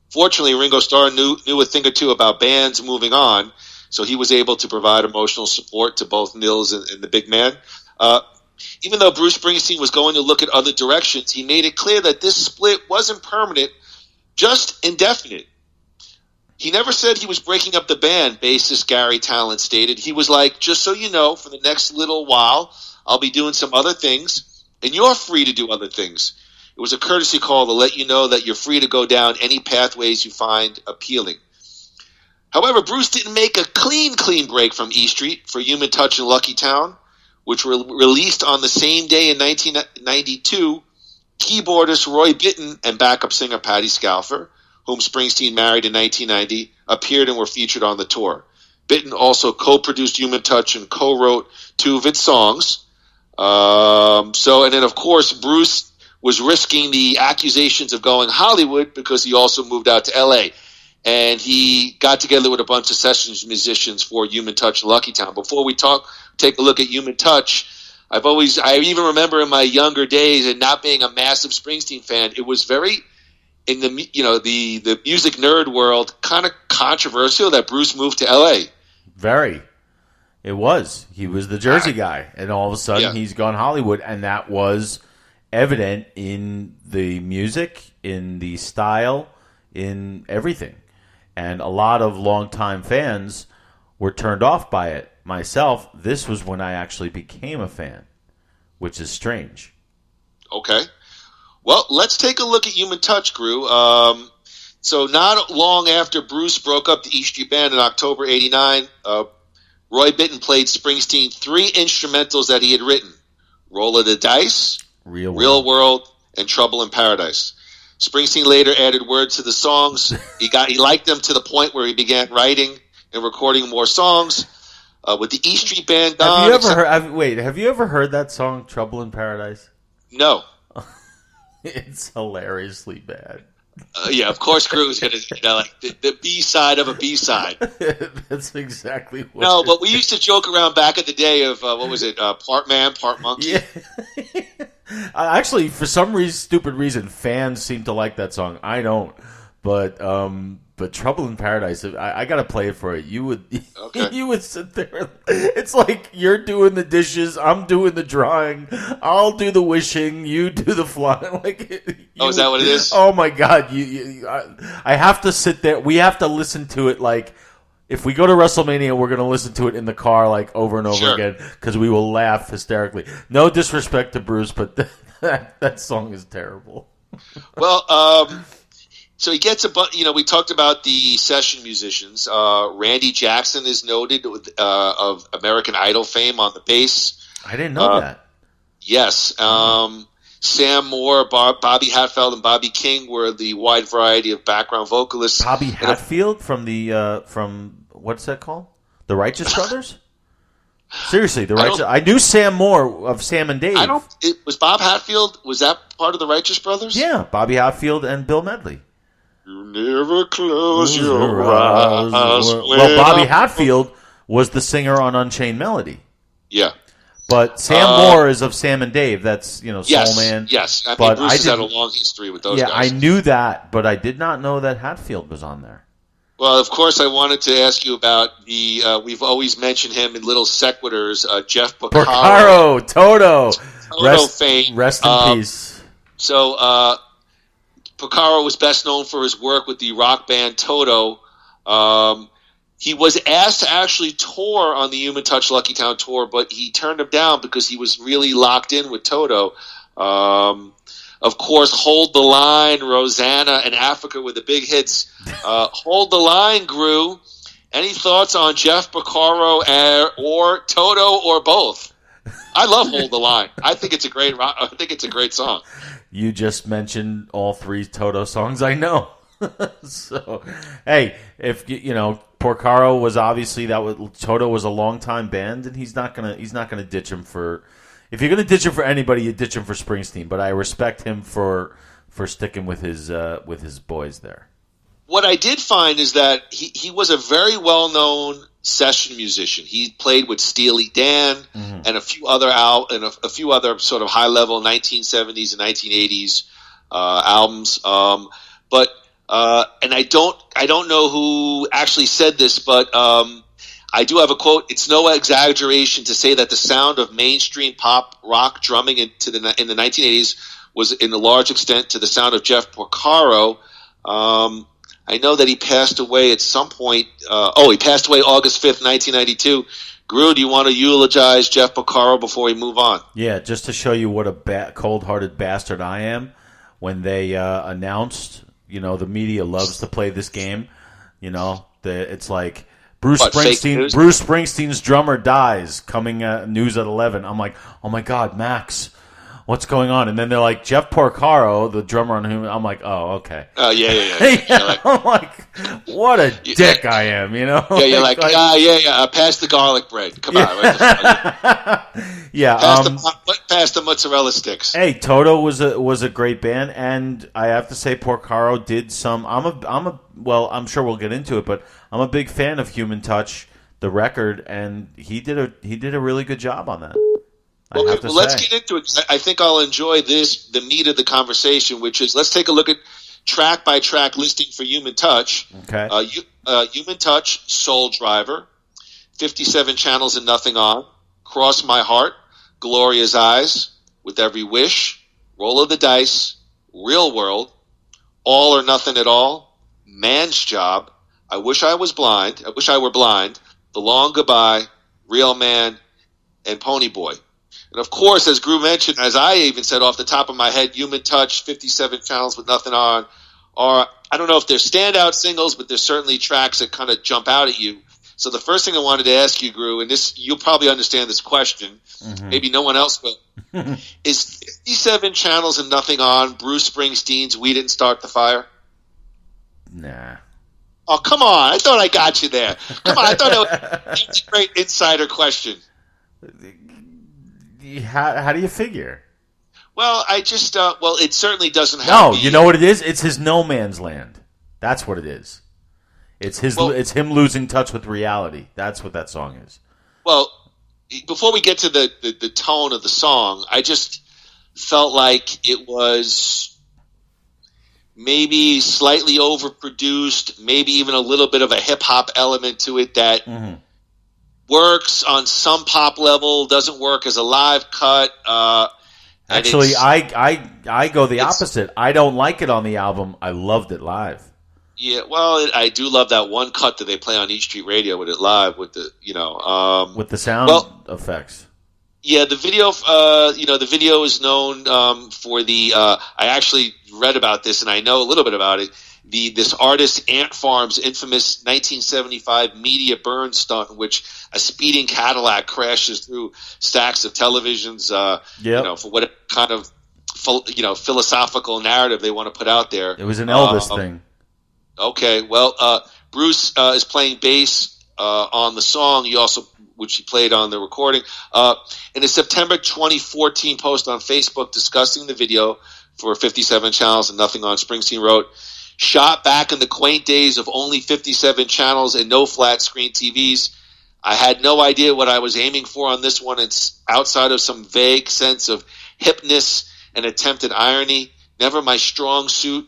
Fortunately, Ringo Starr knew a thing or two about bands moving on, so he was able to provide emotional support to both Nils and the Big Man. Even though Bruce Springsteen was going to look at other directions, he made it clear that this split wasn't permanent, just indefinite. He never said he was breaking up the band, bassist Gary Talent stated. He was like, just so you know, for the next little while, I'll be doing some other things, and you're free to do other things. It was a courtesy call to let you know that you're free to go down any pathways you find appealing. However, Bruce didn't make a clean break from E Street for Human Touch and Lucky Town, which were released on the same day in 1992. Keyboardist Roy Bittan and backup singer Patti Scialfa, whom Springsteen married in 1990, appeared and were featured on the tour. Bittan also co-produced Human Touch and co-wrote 2 of its songs. And then, of course, Bruce was risking the accusations of going Hollywood because he also moved out to L.A., and he got together with a bunch of sessions musicians for Human Touch and Lucky Town. Before we take a look at Human Touch, I even remember in my younger days, and not being a massive Springsteen fan, it was very, in the music nerd world, kind of controversial that Bruce moved to L.A. Very. It was. He was the Jersey guy, and all of a sudden he's gone Hollywood, and that was evident in the music, in the style, in everything. And a lot of longtime fans were turned off by it. Myself, this was when I actually became a fan, which is strange. Okay. Well, let's take a look at Human Touch, Groo. So not long after Bruce broke up the E Street Band in October 89, Roy Bittan played Springsteen 3 instrumentals that he had written: Roll of the Dice, Real World, and Trouble in Paradise. Springsteen later added words to the songs. He liked them to the point where he began writing and recording more songs. With the E Street Band gone... Have you ever heard that song, Trouble in Paradise? No. It's hilariously bad. Yeah, of course Groo's going to, like the B-side of a B-side. That's exactly what... No, but we used to joke around back in the day of, what was it, part man, part monkey? Yeah. Actually, for some stupid reason, fans seem to like that song. I don't. But Trouble in Paradise, I got to play it for you. You would sit there. It's like you're doing the dishes, I'm doing the drawing, I'll do the wishing, you do the flying. Is that what it is? Oh my God! I have to sit there. We have to listen to it like. If we go to WrestleMania, we're going to listen to it in the car like over and over again because we will laugh hysterically. No disrespect to Bruce, but that song is terrible. Well, so he gets we talked about the session musicians. Randy Jackson is noted of American Idol fame on the bass. I didn't know that. Yes. Sam Moore, Bobby Hatfield, and Bobby King were the wide variety of background vocalists. Bobby Hatfield from what's that called? The Righteous Brothers? Seriously, the Righteous. I knew Sam Moore of Sam and Dave. Was Bob Hatfield? Was that part of the Righteous Brothers? Yeah, Bobby Hatfield and Bill Medley. You never close your eyes. Well, Bobby Hatfield was the singer on Unchained Melody. Yeah. But Sam Moore is of Sam and Dave. That's, Soul Man. Yes. I mean, Bruce has had a long history with those guys. Yeah, I knew that, but I did not know that Hatfield was on there. Well, of course, I wanted to ask you about we've always mentioned him in little sequiturs, Jeff Porcaro. Toto fame. Rest in peace. So, Porcaro was best known for his work with the rock band Toto. He was asked to actually tour on the Human Touch Lucky Town tour, but he turned him down because he was really locked in with Toto. Of course, Hold the Line, Rosanna, and Africa were the big hits. Hold the Line, Groo. Any thoughts on Jeff Porcaro or Toto or both? I love Hold the Line. I think it's a great song. You just mentioned all 3 Toto songs I know. So, hey, if Porcaro was obviously Toto was a longtime band, and he's not gonna ditch him for. If you're gonna ditch him for anybody, you ditch him for Springsteen. But I respect him for sticking with his boys there. What I did find is that he was a very well known session musician. He played with Steely Dan and a few other sort of high level 1970s and 1980s albums. But I don't know who actually said this, but I do have a quote. It's no exaggeration to say that the sound of mainstream pop rock drumming in the 1980s was in a large extent to the sound of Jeff Porcaro. I know that he passed away at some point. He passed away August 5th, 1992. Groo, do you want to eulogize Jeff Porcaro before we move on? Yeah, just to show you what a cold-hearted bastard I am. When they announced, the media loves to play this game. It's like Bruce Springsteen's drummer dies. Coming news at 11. I'm like, oh my God, Max. What's going on? And then they're like, Jeff Porcaro, the drummer on whom I'm like, oh, okay. Oh, yeah. I'm like, what a dick I am, Yeah, you're like pass the garlic bread. Come on. Yeah. Pass the mozzarella sticks. Hey, Toto was a great band, and I have to say Porcaro did some. I'm sure we'll get into it, but I'm a big fan of Human Touch, the record, and he did a really good job on that. Okay, well, let's get into it. I think I'll enjoy the meat of the conversation, which is let's take a look at track by track listing for Human Touch. Okay. Human Touch, Soul Driver, 57 Channels and Nothing On, Cross My Heart, Gloria's Eyes, With Every Wish, Roll of the Dice, Real World, All or Nothing at All, Man's Job, I Wish I Was Blind, I Wish I Were Blind, The Long Goodbye, Real Man, and Pony Boy. And of course, as Groo mentioned, as I even said off the top of my head, Human Touch, 57 Channels with Nothing On, are, I don't know if they're standout singles, but they're certainly tracks that kind of jump out at you. So the first thing I wanted to ask you, Groo, and this you'll probably understand this question, maybe no one else will, is 57 Channels and Nothing On Bruce Springsteen's We Didn't Start the Fire? Nah. Oh, come on. I thought I got you there. Come on. I thought it was a great insider question. How do you figure? Well, I just it certainly doesn't have. No, you know what it is? It's his no man's land. That's what it is. It's it's him losing touch with reality. That's what that song is. Well, before we get to the tone of the song, I just felt like it was maybe slightly overproduced, maybe even a little bit of a hip hop element to it that works on some pop level, doesn't work as a live cut. Actually, I go the opposite. I don't like it on the album. I loved it live. Yeah, well, I do love that one cut that they play on East Street Radio with it live with the with the sound effects. Yeah, the video. The video is known for the. I actually read about this, and I know a little bit about it. This artist Ant Farm's infamous 1975 media burn stunt, in which a speeding Cadillac crashes through stacks of televisions. For what kind of philosophical narrative they want to put out there. It was an Elvis thing. Okay, well, Bruce is playing bass on the song. Which he played on the recording. In a September 2014 post on Facebook discussing the video for 57 Channels and Nothing On, Springsteen wrote, "Shot back in the quaint days of only 57 channels and no flat screen TVs. I had no idea what I was aiming for on this one. It's outside of some vague sense of hipness and attempted irony. Never my strong suit.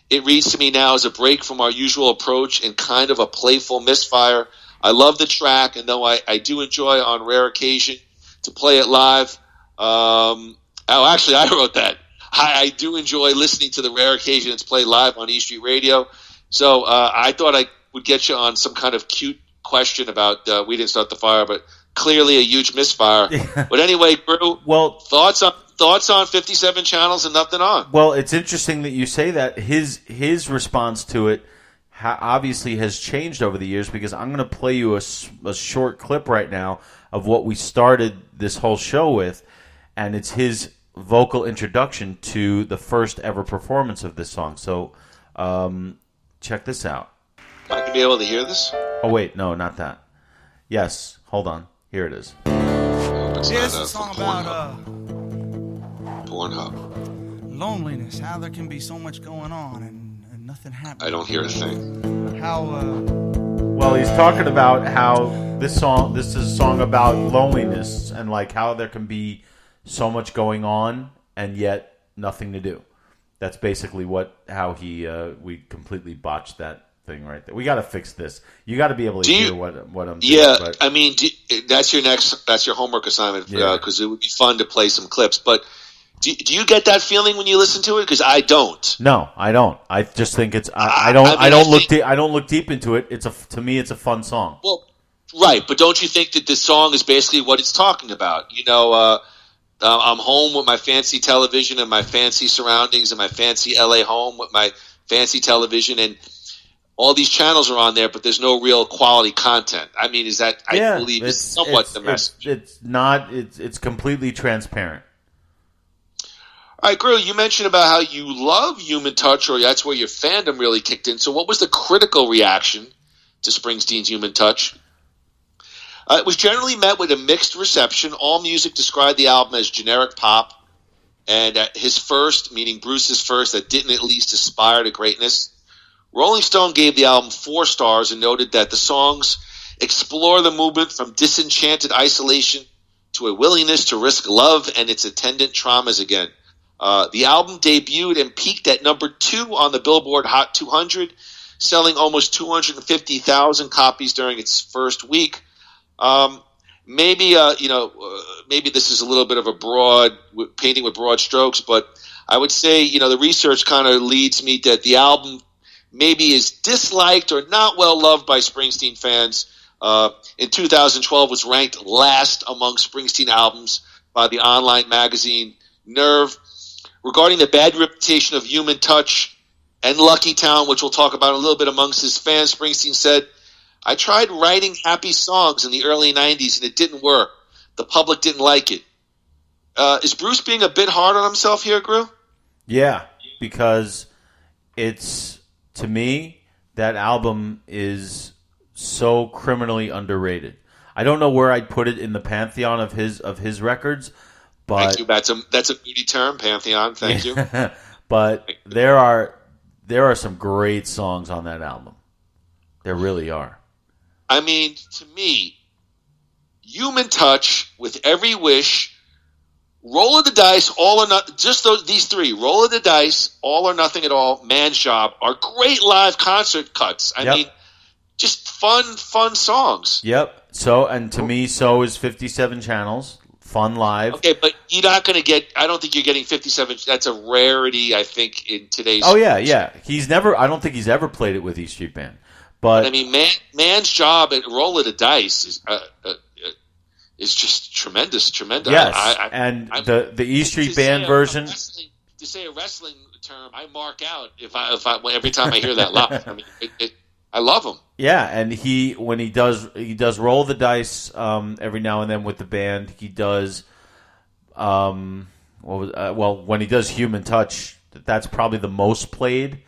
It reads to me now as a break from our usual approach and kind of a playful misfire. I love the track, and though I do enjoy on rare occasion to play it live." Actually, I wrote that. I do enjoy listening to the rare occasion it's played live on East Street Radio. So I thought I would get you on some kind of cute question about We Didn't Start the Fire, but clearly a huge misfire. But anyway, Groo, thoughts on 57 Channels and Nothing On? Well, it's interesting that you say that. His response to it obviously has changed over the years, because I'm going to play you a short clip right now of what we started this whole show with, and it's his vocal introduction to the first ever performance of this song. So check this out. Am I going to be able to hear this? Oh, wait, no, not that. Yes, hold on. Here it is. It's a song about Pornhub. Loneliness, how there can be so much going on and nothing happens. I don't hear a thing. Well, he's talking about how this is a song about loneliness and like how there can be so much going on and yet nothing to do. That's basically how we completely botched that thing right there. We got to fix this. You got to be able to hear what I'm doing. Yeah, but. I mean, that's your homework assignment because it would be fun to play some clips. But do you get that feeling when you listen to it? Because I don't. No, I don't. I just think it's. I don't look deep into it. To me, it's a fun song. Well, right, but don't you think that this song is basically what it's talking about? I'm home with my fancy television and my fancy surroundings and my fancy LA home with my fancy television, and all these channels are on there, but there's no real quality content. I mean, is that I believe is somewhat the message. It's not. It's completely transparent. All right, Groo, you mentioned about how you love Human Touch, or that's where your fandom really kicked in. So what was the critical reaction to Springsteen's Human Touch? It was generally met with a mixed reception. All music described the album as generic pop, and his first, meaning Bruce's first, that didn't at least aspire to greatness. Rolling Stone gave the album 4 stars and noted that the songs explore the movement from disenchanted isolation to a willingness to risk love and its attendant traumas again. The album debuted and peaked at number 2 on the Billboard Hot 200, selling almost 250,000 copies during its first week. Maybe this is a little bit of a broad painting with broad strokes, but I would say, the research kind of leads me that the album maybe is disliked or not well loved by Springsteen fans. In 2012 was ranked last among Springsteen albums by the online magazine Nerve. Regarding the bad reputation of Human Touch and Lucky Town, which we'll talk about a little bit amongst his fans, Springsteen said, I tried writing happy songs in the early 90s and it didn't work. The public didn't like it. Is Bruce being a bit hard on himself here, Groo? Yeah, because to me, that album is so criminally underrated. I don't know where I'd put it in the pantheon of his records, but thank you. That's a beauty term, pantheon. Thank you. But there are some great songs on that album. There really are. I mean, to me, Human Touch, With Every Wish, Roll of the Dice, All or Nothing, these 3, Roll of the Dice, All or Nothing at All, Man's Job, are great live concert cuts. I mean, just fun songs. Yep. So, and to me, so is 57 Channels. Fun live. Okay, but you're not going to get, I don't think you're getting 57. That's a rarity, I think, in today's. Oh, yeah. I don't think he's ever played it with E Street Band. But I mean, Man's Job at Roll of the Dice is just tremendous. Yes, the E Street Band version. To say a wrestling term, I mark out if I every time I hear that live. I mean, I love him. Yeah, and when he does Roll the Dice every now and then with the band. He does when he does Human Touch, that's probably the most played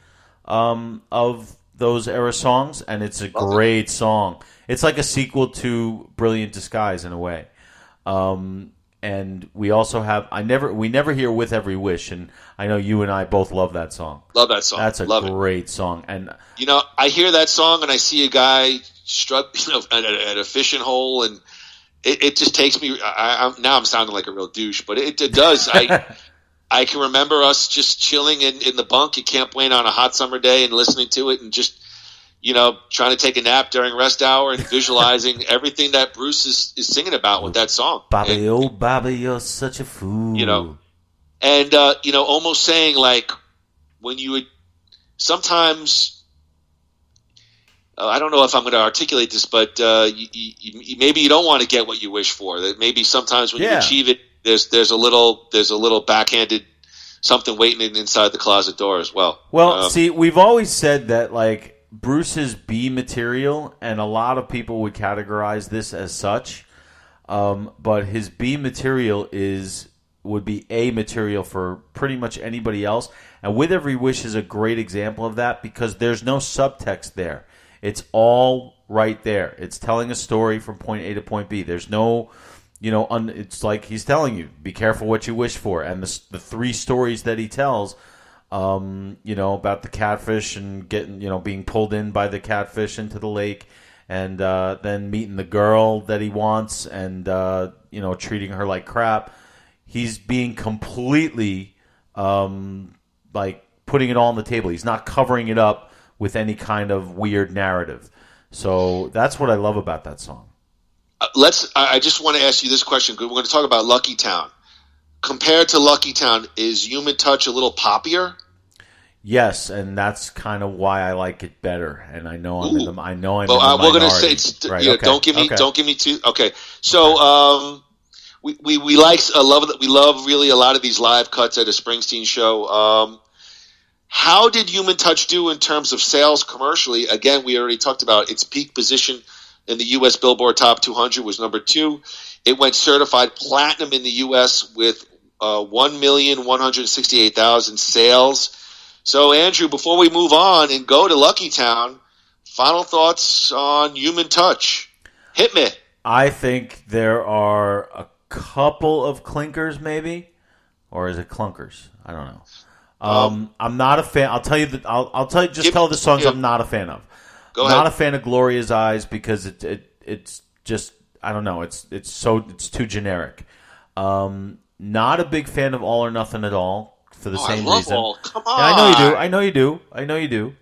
of those era songs, and it's a great song. It's like a sequel to Brilliant Disguise in a way. And we also have we never hear With Every Wish, and I know you and I both love that song. Love that song. That's a great song. And I hear that song and I see a guy strut at a fishing hole, and it just takes me. Now I'm sounding like a real douche, but it does. I can remember us just chilling in the bunk at Camp Wayne on a hot summer day and listening to it and just, trying to take a nap during rest hour and visualizing everything that Bruce is singing about with that song. Bobby, oh, Bobby, you're such a fool. And, almost saying like when you would sometimes, I don't know if I'm going to articulate this, but maybe you don't want to get what you wish for. That maybe sometimes when you achieve it, there's a little backhanded something waiting inside the closet door as well. Well, see, we've always said that like Bruce's B material, and a lot of people would categorize this as such, but his B material would be A material for pretty much anybody else. And With Every Wish is a great example of that because there's no subtext there. It's all right there. It's telling a story from point A to point B. There's no... it's like he's telling you, be careful what you wish for. And the 3 stories that he tells, about the catfish and getting, being pulled in by the catfish into the lake, and then meeting the girl that he wants and, treating her like crap. He's being completely, putting it all on the table. He's not covering it up with any kind of weird narrative. So that's what I love about that song. I just want to ask you this question, because we're going to talk about Lucky Town. Compared to Lucky Town, is Human Touch a little poppier? Yes, and that's kind of why I like it better. And I know I'm in the Well, in the we're minority. going to say it's Right, yeah, okay, don't give me too. Okay, so we love really a lot of these live cuts at a Springsteen show. How did Human Touch do in terms of sales commercially? Again, we already talked about its peak position in the U.S. Billboard Top 200 was number 2. It went certified platinum in the U.S. with 1,168,000 sales. So, Andrew, before we move on and go to Lucky Town, final thoughts on Human Touch. Hit me. I think there are a couple of clinkers, maybe, or is it clunkers? I don't know. I'm not a fan. I'll tell you that. I'll tell you. Just tell the songs I'm not a fan of. Go ahead. Not a fan of Gloria's Eyes because it's just, I don't know. It's too generic. Not a big fan of All or Nothing at All for the same I love reason. All. Come on. Yeah, I know you do.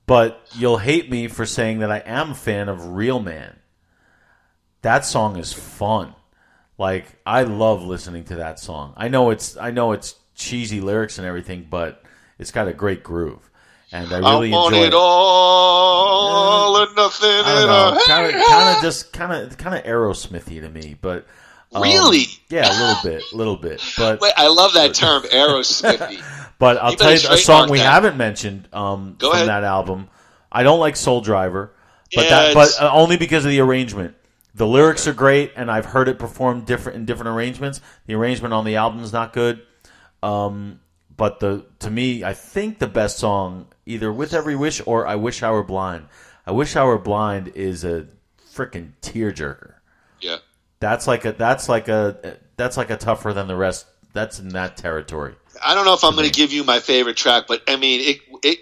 But you'll hate me for saying that I am a fan of Real Man. That song is fun. Like, I love listening to that song. I know it's cheesy lyrics and everything, but it's got a great groove. And I really want enjoy it all or nothing. Kind of Aerosmithy to me, but really, yeah, a little bit. But wait, I love that term, Aerosmithy. But I'll tell you a song we haven't mentioned from ahead. that album. I don't like Soul Driver, but Yeah, only because of the arrangement. The lyrics are great, and I've heard it performed in different arrangements. The arrangement on the album is not good. But to me, I think the best song, either With Every Wish or I Wish I Were Blind. I Wish I Were Blind is a freaking tearjerker. Yeah. That's like a tougher than the rest. That's in that territory. I don't know if I'm going to give you my favorite track, but I mean it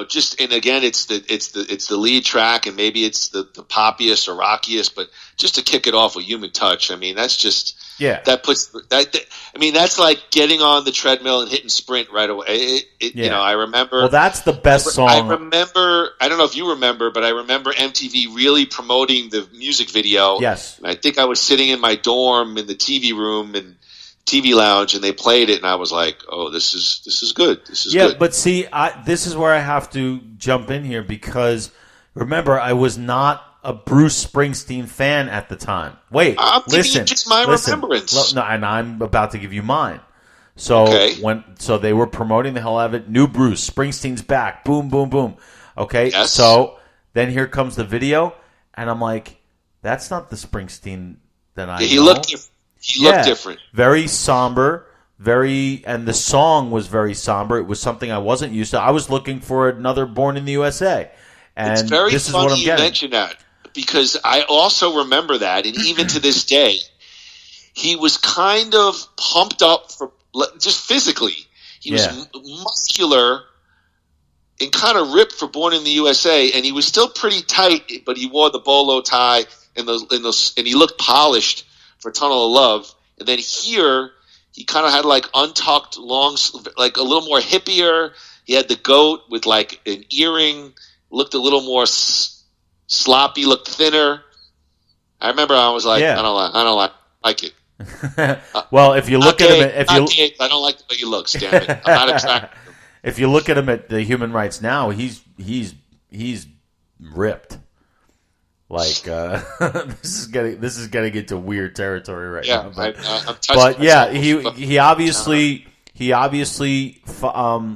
just, and again it's the lead track, and maybe it's the poppiest or rockiest, but just to kick it off with Human Touch, I mean that's just that puts that. I mean that's like getting on the treadmill and hitting sprint right away. You know, I remember. Well, that's the best song. I remember. I don't know if you remember, but I remember MTV really promoting the music video. Yes, and I think I was sitting in my dorm in the TV room and TV lounge, and they played it, and I was like, "Oh, this is good. This is good." But see, this is where I have to jump in here because remember, I was not a Bruce Springsteen fan at the time. Wait, I'm giving listen, you just my remembrance. No, and I'm about to give you mine. So so they were promoting the hell out of it. New Bruce Springsteen's back. Boom, boom, boom. Okay, yes. So then here comes the video, and I'm like, that's not the Springsteen that I know. He looked different. Very somber. And the song was very somber. It was something I wasn't used to. I was looking for another Born in the USA. And it's very this is funny what I'm you getting. mention that, because I also remember that, and even to this day, he was kind of pumped up for just physically. He was muscular and kind of ripped for Born in the USA, and he was still pretty tight, but he wore the bolo tie and he looked polished for Tunnel of Love. And then here, he kind of had like untucked, long, like a little more hippier. He had the goat with like an earring, looked a little more sloppy, looked thinner. I remember I was like, I don't like it. Well, if you look at him, I don't like the way he looks. Damn it, I'm not attracted. If you look at him at the Human Rights Now, he's ripped. Like this is getting into weird territory right now. But yeah, he obviously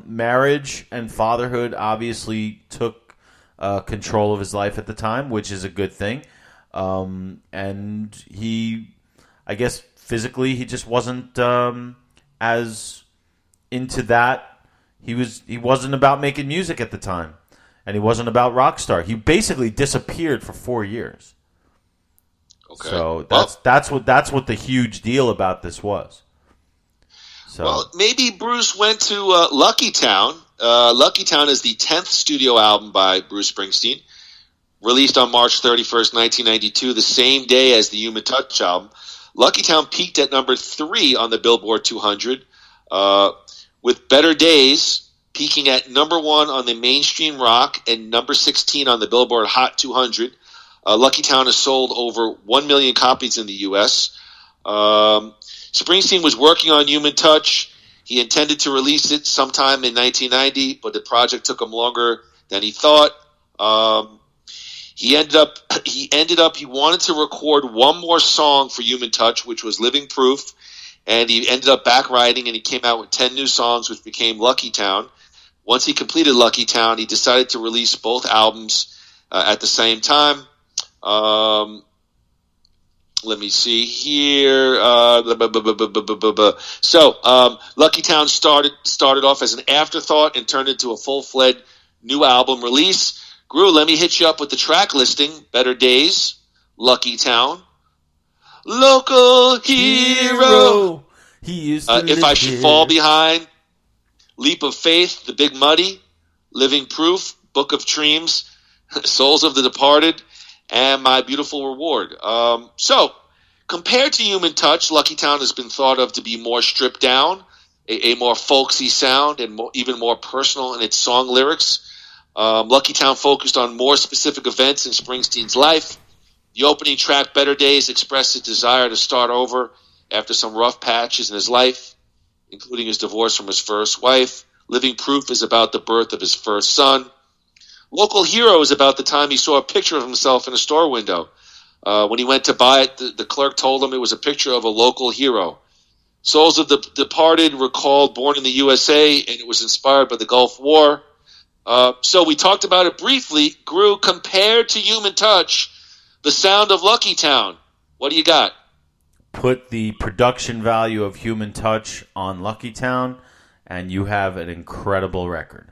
marriage and fatherhood obviously took control of his life at the time, which is a good thing. And he, I guess physically, he just wasn't as into that. He wasn't about making music at the time. And he wasn't about Rockstar. He basically disappeared for 4 years. Okay. So that's what the huge deal about this was. So well, maybe Bruce went to Lucky Town. Lucky Town is the 10th studio album by Bruce Springsteen, released on March 31st, 1992, the same day as the Human Touch album. Lucky Town peaked at number 3 on the Billboard 200, with Better Days peaking at number 1 on the mainstream rock and number 16 on the Billboard Hot 200. Lucky Town has sold over 1 million copies in the U.S. Springsteen was working on Human Touch. He intended to release it sometime in 1990, but the project took him longer than he thought. He wanted to record one more song for Human Touch, which was Living Proof, and he ended up back writing, and he came out with 10 new songs, which became Lucky Town. Once he completed Lucky Town, he decided to release both albums at the same time. Let me see here. So, Lucky Town started off as an afterthought and turned into a full-fledged new album release. Groo, let me hit you up with the track listing. Better Days, Lucky Town, Local Hero, If I Should Fall Behind, Leap of Faith, The Big Muddy, Living Proof, Book of Dreams, Souls of the Departed, and My Beautiful Reward. So, compared to Human Touch, Lucky Town has been thought of to be more stripped down, a more folksy sound, and even more personal in its song lyrics. Lucky Town focused on more specific events in Springsteen's life. The opening track, Better Days, expressed his desire to start over after some rough patches in his life, including his divorce from his first wife. Living Proof is about the birth of his first son. Local Hero is about the time he saw a picture of himself in a store window. When he went to buy it, the clerk told him it was a picture of a local hero. Souls of the Departed recalled Born in the USA, and it was inspired by the Gulf War. So we talked about it briefly. Groo, compared to Human Touch, the sound of Lucky Town. What do you got? Put the production value of Human Touch on Lucky Town, and you have an incredible record.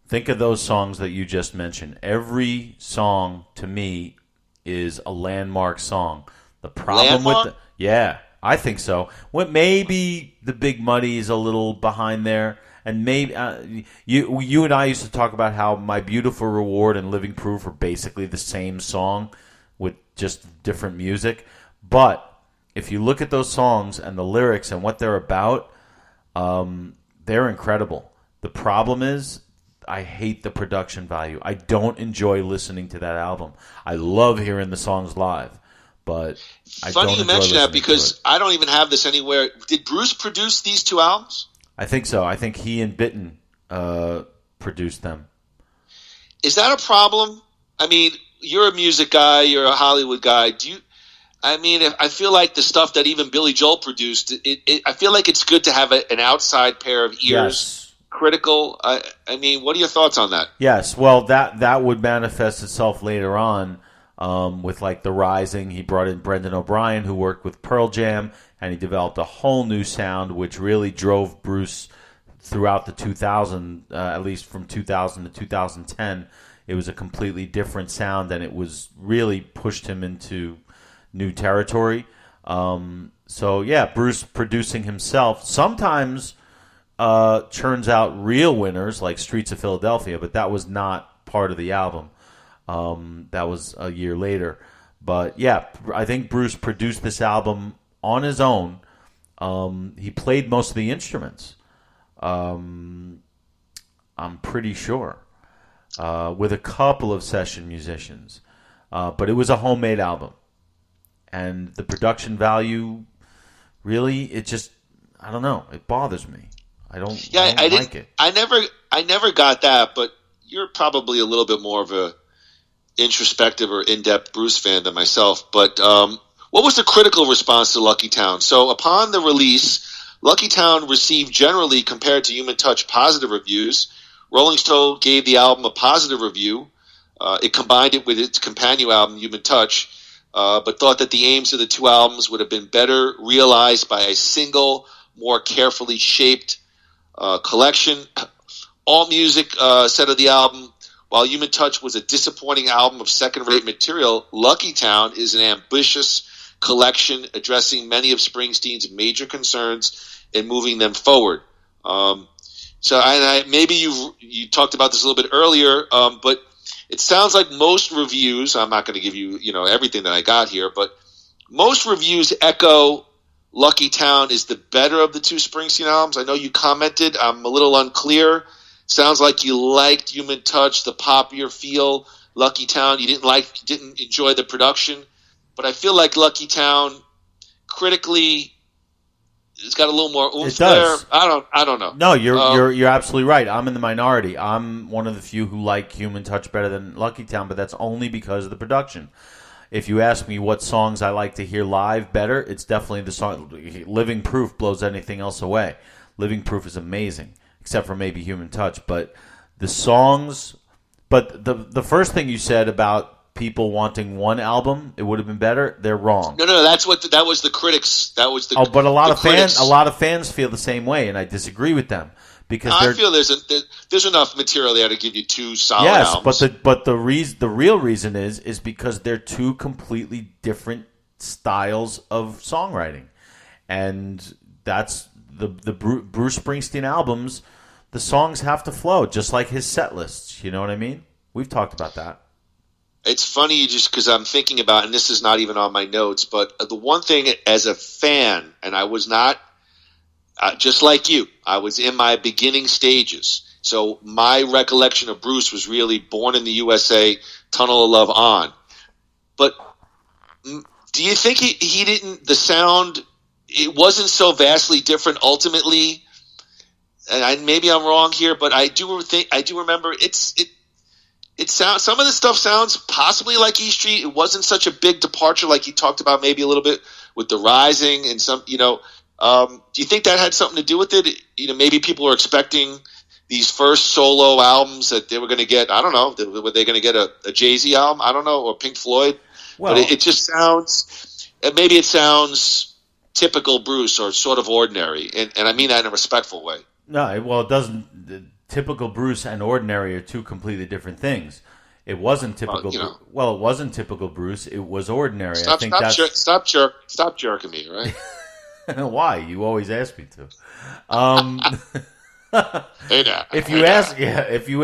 Think of those songs that you just mentioned. Every song, to me, is a landmark song. The problem with yeah, I think so. What maybe the Big Muddy is a little behind there, and maybe you and I used to talk about how My Beautiful Reward and Living Proof are basically the same song with just different music. But if you look at those songs and the lyrics and what they're about, they're incredible. The problem is, I hate the production value. I don't enjoy listening to that album. I love hearing the songs live, but I don't enjoy listening to it. Funny you mention that because I don't even have this anywhere. Did Bruce produce these two albums? I think so. I think he and Bitten produced them. Is that a problem? I mean, you're a music guy. You're a Hollywood guy. I feel like the stuff that even Billy Joel produced, I feel like it's good to have an outside pair of ears. Yes. Critical. I mean, what are your thoughts on that? Yes, well, that would manifest itself later on with like The Rising. He brought in Brendan O'Brien, who worked with Pearl Jam, and he developed a whole new sound, which really drove Bruce throughout the 2000s, at least from 2000 to 2010. It was a completely different sound, and it was really pushed him into new territory. So yeah, Bruce producing himself sometimes churns out real winners like Streets of Philadelphia, but that was not part of the album. That was a year later. But yeah, I think Bruce produced this album on his own. He played most of the instruments. I'm pretty sure. With a couple of session musicians. But it was a homemade album. And the production value, really, it just, I don't know, it bothers me. I don't like it. I never got that, but you're probably a little bit more of a introspective or in-depth Bruce fan than myself. But what was the critical response to Lucky Town? So upon the release, Lucky Town received generally, compared to Human Touch, positive reviews. Rolling Stone gave the album a positive review. It combined it with its companion album, Human Touch, but thought that the aims of the two albums would have been better realized by a single, more carefully shaped collection. All Music said of the album, while Human Touch was a disappointing album of second-rate material, Lucky Town is an ambitious collection addressing many of Springsteen's major concerns and moving them forward. Maybe you talked about this a little bit earlier, but it sounds like most reviews, I'm not going to give you everything that I got here, but most reviews echo Lucky Town is the better of the two Springsteen albums. I know you commented. I'm a little unclear. Sounds like you liked Human Touch, the poppier feel. Lucky Town, you didn't enjoy the production, but I feel like Lucky Town critically it's got a little more oomph there. I don't know. No, you're absolutely right. I'm in the minority. I'm one of the few who like Human Touch better than Lucky Town, but that's only because of the production. If you ask me what songs I like to hear live better, it's definitely the song Living Proof blows anything else away. Living Proof is amazing, except for maybe Human Touch, but the songs. But the first thing you said about people wanting one album, it would have been better. They're wrong. No, that was the critics. That was the but a lot of critics. fans feel the same way, and I disagree with them because I feel there's enough material there to give you two solid albums. Yes, but the real reason is because they're two completely different styles of songwriting, and that's the Bruce Springsteen albums. The songs have to flow, just like his set lists. You know what I mean? We've talked about that. It's funny just because I'm thinking about, and this is not even on my notes, but the one thing as a fan, and I was not, just like you, I was in my beginning stages. So my recollection of Bruce was really Born in the USA, Tunnel of Love on. But do you think he didn't, the sound, it wasn't so vastly different ultimately? And maybe I'm wrong here, but I do remember it sounds, some of the stuff sounds possibly like E Street. It wasn't such a big departure like you talked about maybe a little bit with the Rising and some, do you think that had something to do with it? Maybe people were expecting these first solo albums that they were going to get, I don't know, were they going to get a Jay-Z album? I don't know, or Pink Floyd. Well, but it just sounds, maybe it sounds typical Bruce or sort of ordinary. And I mean that in a respectful way. No, well, it doesn't. Typical Bruce and ordinary are two completely different things. It wasn't typical. It wasn't typical Bruce. It was ordinary. Stop jerking me, right? Why? You always ask me to. Hey now. If you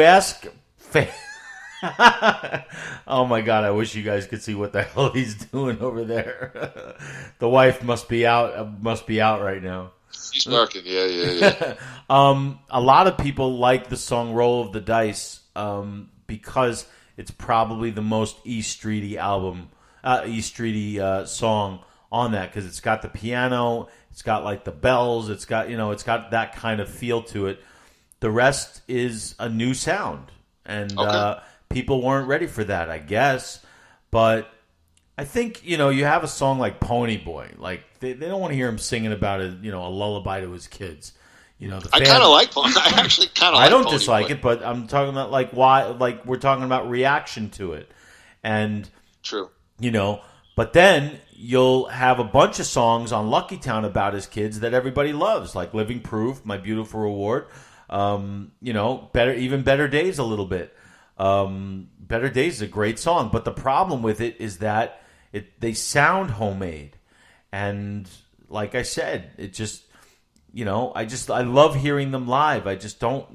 ask, oh my God! I wish you guys could see what the hell he's doing over there. The wife must be out right now. She's working, yeah. A lot of people like the song "Roll of the Dice" because it's probably the most E Streety song on that because it's got the piano, it's got like the bells, it's got that kind of feel to it. The rest is a new sound, and people weren't ready for that, I guess. But I think, you have a song like Pony Boy. Like, they don't want to hear him singing about a lullaby to his kids. I kind of like Pony. I actually kind of like Pony Boy. I don't dislike it, but I'm talking about, we're talking about reaction to it. And, true. But then you'll have a bunch of songs on Lucky Town about his kids that everybody loves, like Living Proof, My Beautiful Reward, Better Days a little bit. Better Days is a great song, but the problem with it is that they sound homemade, and like I said, it just I love hearing them live. I just don't.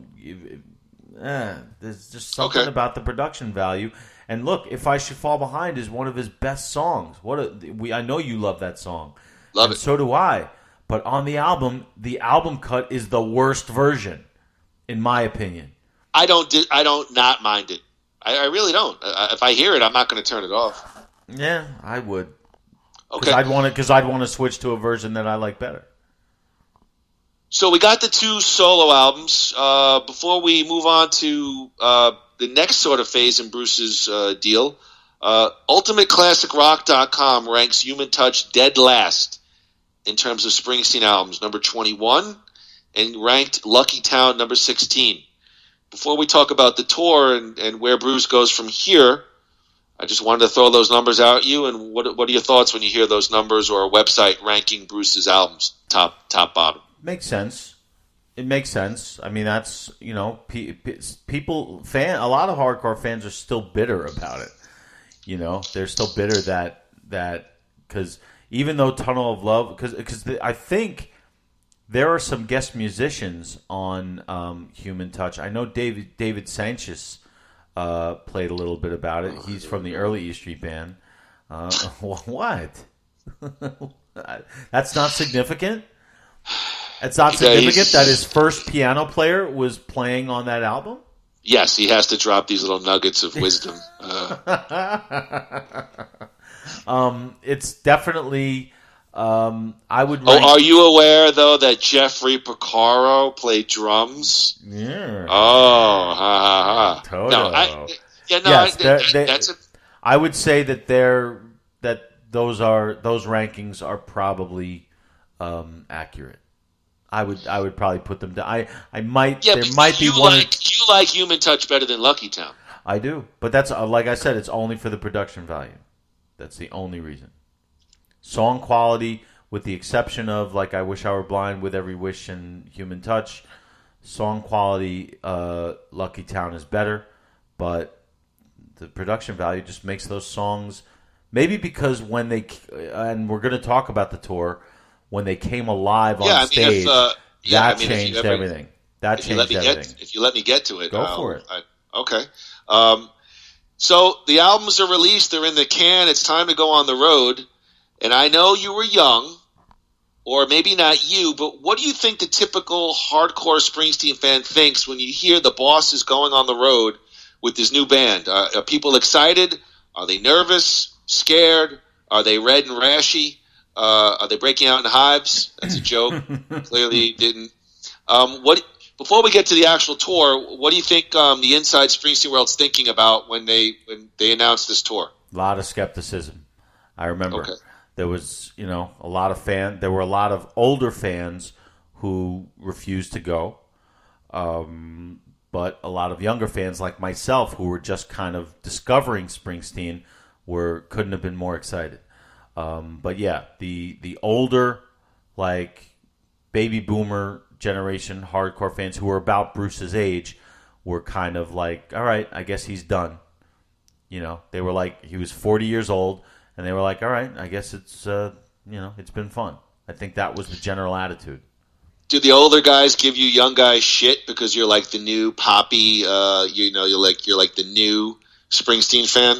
There's just something about the production value. And look, If I Should Fall Behind is one of his best songs. I know you love that song. Love it. So do I. But on the album cut is the worst version, in my opinion. I don't not mind it. I really don't. If I hear it, I'm not going to turn it off. Yeah, I would. Okay. Because I'd want to switch to a version that I like better. So we got the two solo albums. Before we move on to the next sort of phase in Bruce's deal, UltimateClassicRock.com ranks Human Touch dead last in terms of Springsteen albums, number 21, and ranked Lucky Town number 16. Before we talk about the tour and where Bruce goes from here, I just wanted to throw those numbers out at you. And what are your thoughts when you hear those numbers or a website ranking Bruce's albums top bottom? Makes sense. It makes sense. I mean, that's a lot of hardcore fans are still bitter about it. They're still bitter that because even though Tunnel of Love, because I think there are some guest musicians on Human Touch. I know David Sanchez played a little bit about it. He's from the early E Street Band. What? That's not significant. It's not significant that his first piano player was playing on that album? Yes, he has to drop these little nuggets of wisdom. It's definitely... I would. Are you aware though that Jeffrey Porcaro played drums? Yeah. Oh, ha ha ha. Toto. That's a. I would say that those rankings are probably accurate. I would probably put them down. I might. Yeah, there might be one. You like Human Touch better than Lucky Town. I do, but that's like I said. It's only for the production value. That's the only reason. Song quality, with the exception of like I Wish I Were Blind, With Every Wish, and Human Touch, song quality, Lucky Town is better, but the production value just makes those songs, maybe because when they, and we're going to talk about the tour, when they came alive on stage, that changed everything. That changed everything. If you let me get to it. Go for it. Okay. So the albums are released, they're in the can, it's time to go on the road. And I know you were young, or maybe not you, but what do you think the typical hardcore Springsteen fan thinks when you hear the boss is going on the road with his new band? Are people excited? Are they nervous? Scared? Are they red and rashy? Are they breaking out in hives? That's a joke. Clearly didn't. Before we get to the actual tour, what do you think the Inside Springsteen world's thinking about when they announced this tour? A lot of skepticism. I remember. Okay. There was, a lot of there were a lot of older fans who refused to go, but a lot of younger fans like myself who were just kind of discovering Springsteen couldn't have been more excited. But yeah, the older, like baby boomer generation hardcore fans who were about Bruce's age were kind of like, all right, I guess he's done. They were like, he was 40 years old. And they were like, all right, I guess it's, it's been fun. I think that was the general attitude. Do the older guys give you young guys shit because you're like the new poppy, you're like the new Springsteen fan?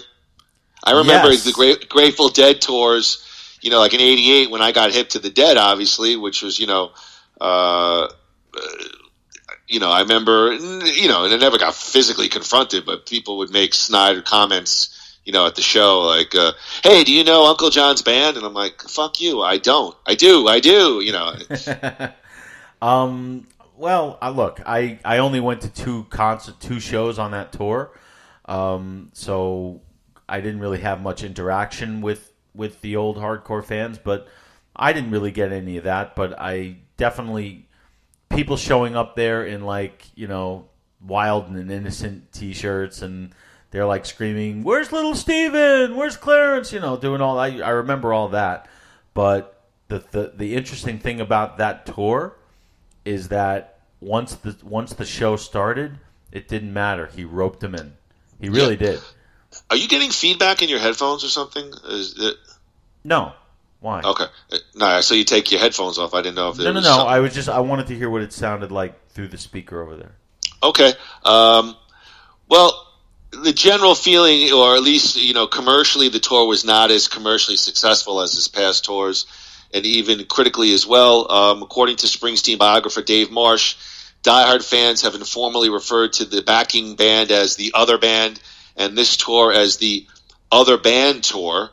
I remember the Grateful Dead tours, like in '88 when I got hip to the Dead, obviously, which was, I remember, and I never got physically confronted, but people would make snide comments at the show, like, hey, do you know Uncle John's band? And I'm like, fuck you, I don't. I do. Well, look, I only went to two shows on that tour, so I didn't really have much interaction with the old hardcore fans, but I didn't really get any of that, but I definitely, people showing up there in like, wild and innocent t-shirts, and they're like screaming, "Where's little Steven? Where's Clarence?" Doing all that. I remember all that. But the interesting thing about that tour is that once the show started, it didn't matter. He roped them in. He really did. Are you getting feedback in your headphones or something? No. Why? Okay. No, so you take your headphones off. I didn't know if there was something. I wanted to hear what it sounded like through the speaker over there. Okay. Well, the general feeling, or at least, commercially, the tour was not as commercially successful as his past tours, and even critically as well. According to Springsteen biographer Dave Marsh, diehard fans have informally referred to the backing band as the other band, and this tour as the other band tour.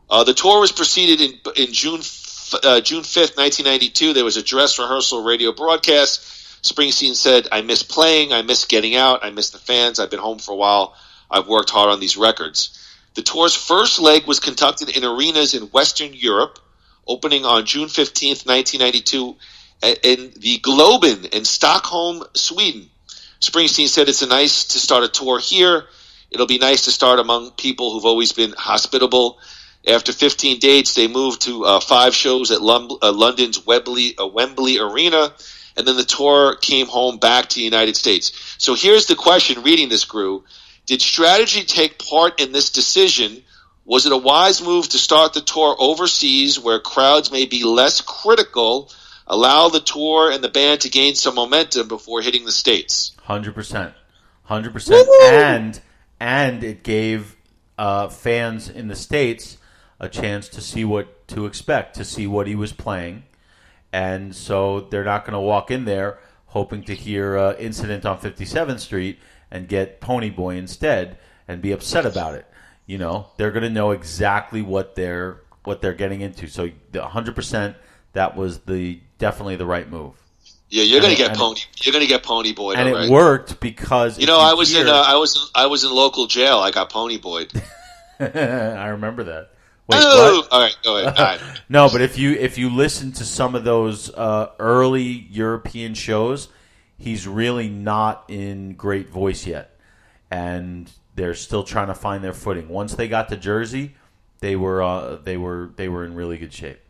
The tour was preceded in June 5th, 1992. There was a dress rehearsal radio broadcast. Springsteen said, "I miss playing, I miss getting out, I miss the fans, I've been home for a while. I've worked hard on these records." The tour's first leg was conducted in arenas in Western Europe, opening on June 15th, 1992, in the Globen in Stockholm, Sweden. Springsteen said, "It's nice to start a tour here. It'll be nice to start among people who've always been hospitable." After 15 dates, they moved to 5 shows at London's Wembley Arena, and then the tour came home back to the United States. So here's the question, reading this, Groo. Did strategy take part in this decision? Was it a wise move to start the tour overseas where crowds may be less critical, allow the tour and the band to gain some momentum before hitting the States? 100%. 100%. And it gave fans in the States a chance to see what to expect, to see what he was playing. and so they're not going to walk in there hoping to hear Incident on 57th Street and get Pony Boy instead and be upset about it. You know, they're going to know exactly what they're getting into. So 100%, that was definitely the right move. Yeah, you're going to get Pony. You're going to get Pony Boy, and right? It worked because I was in local jail. I got Pony Boyed. I remember that. Wait, what? All right, go ahead. All right. No, but if you listen to some of those early European shows, he's really not in great voice yet, and they're still trying to find their footing. Once they got to Jersey, they were in really good shape.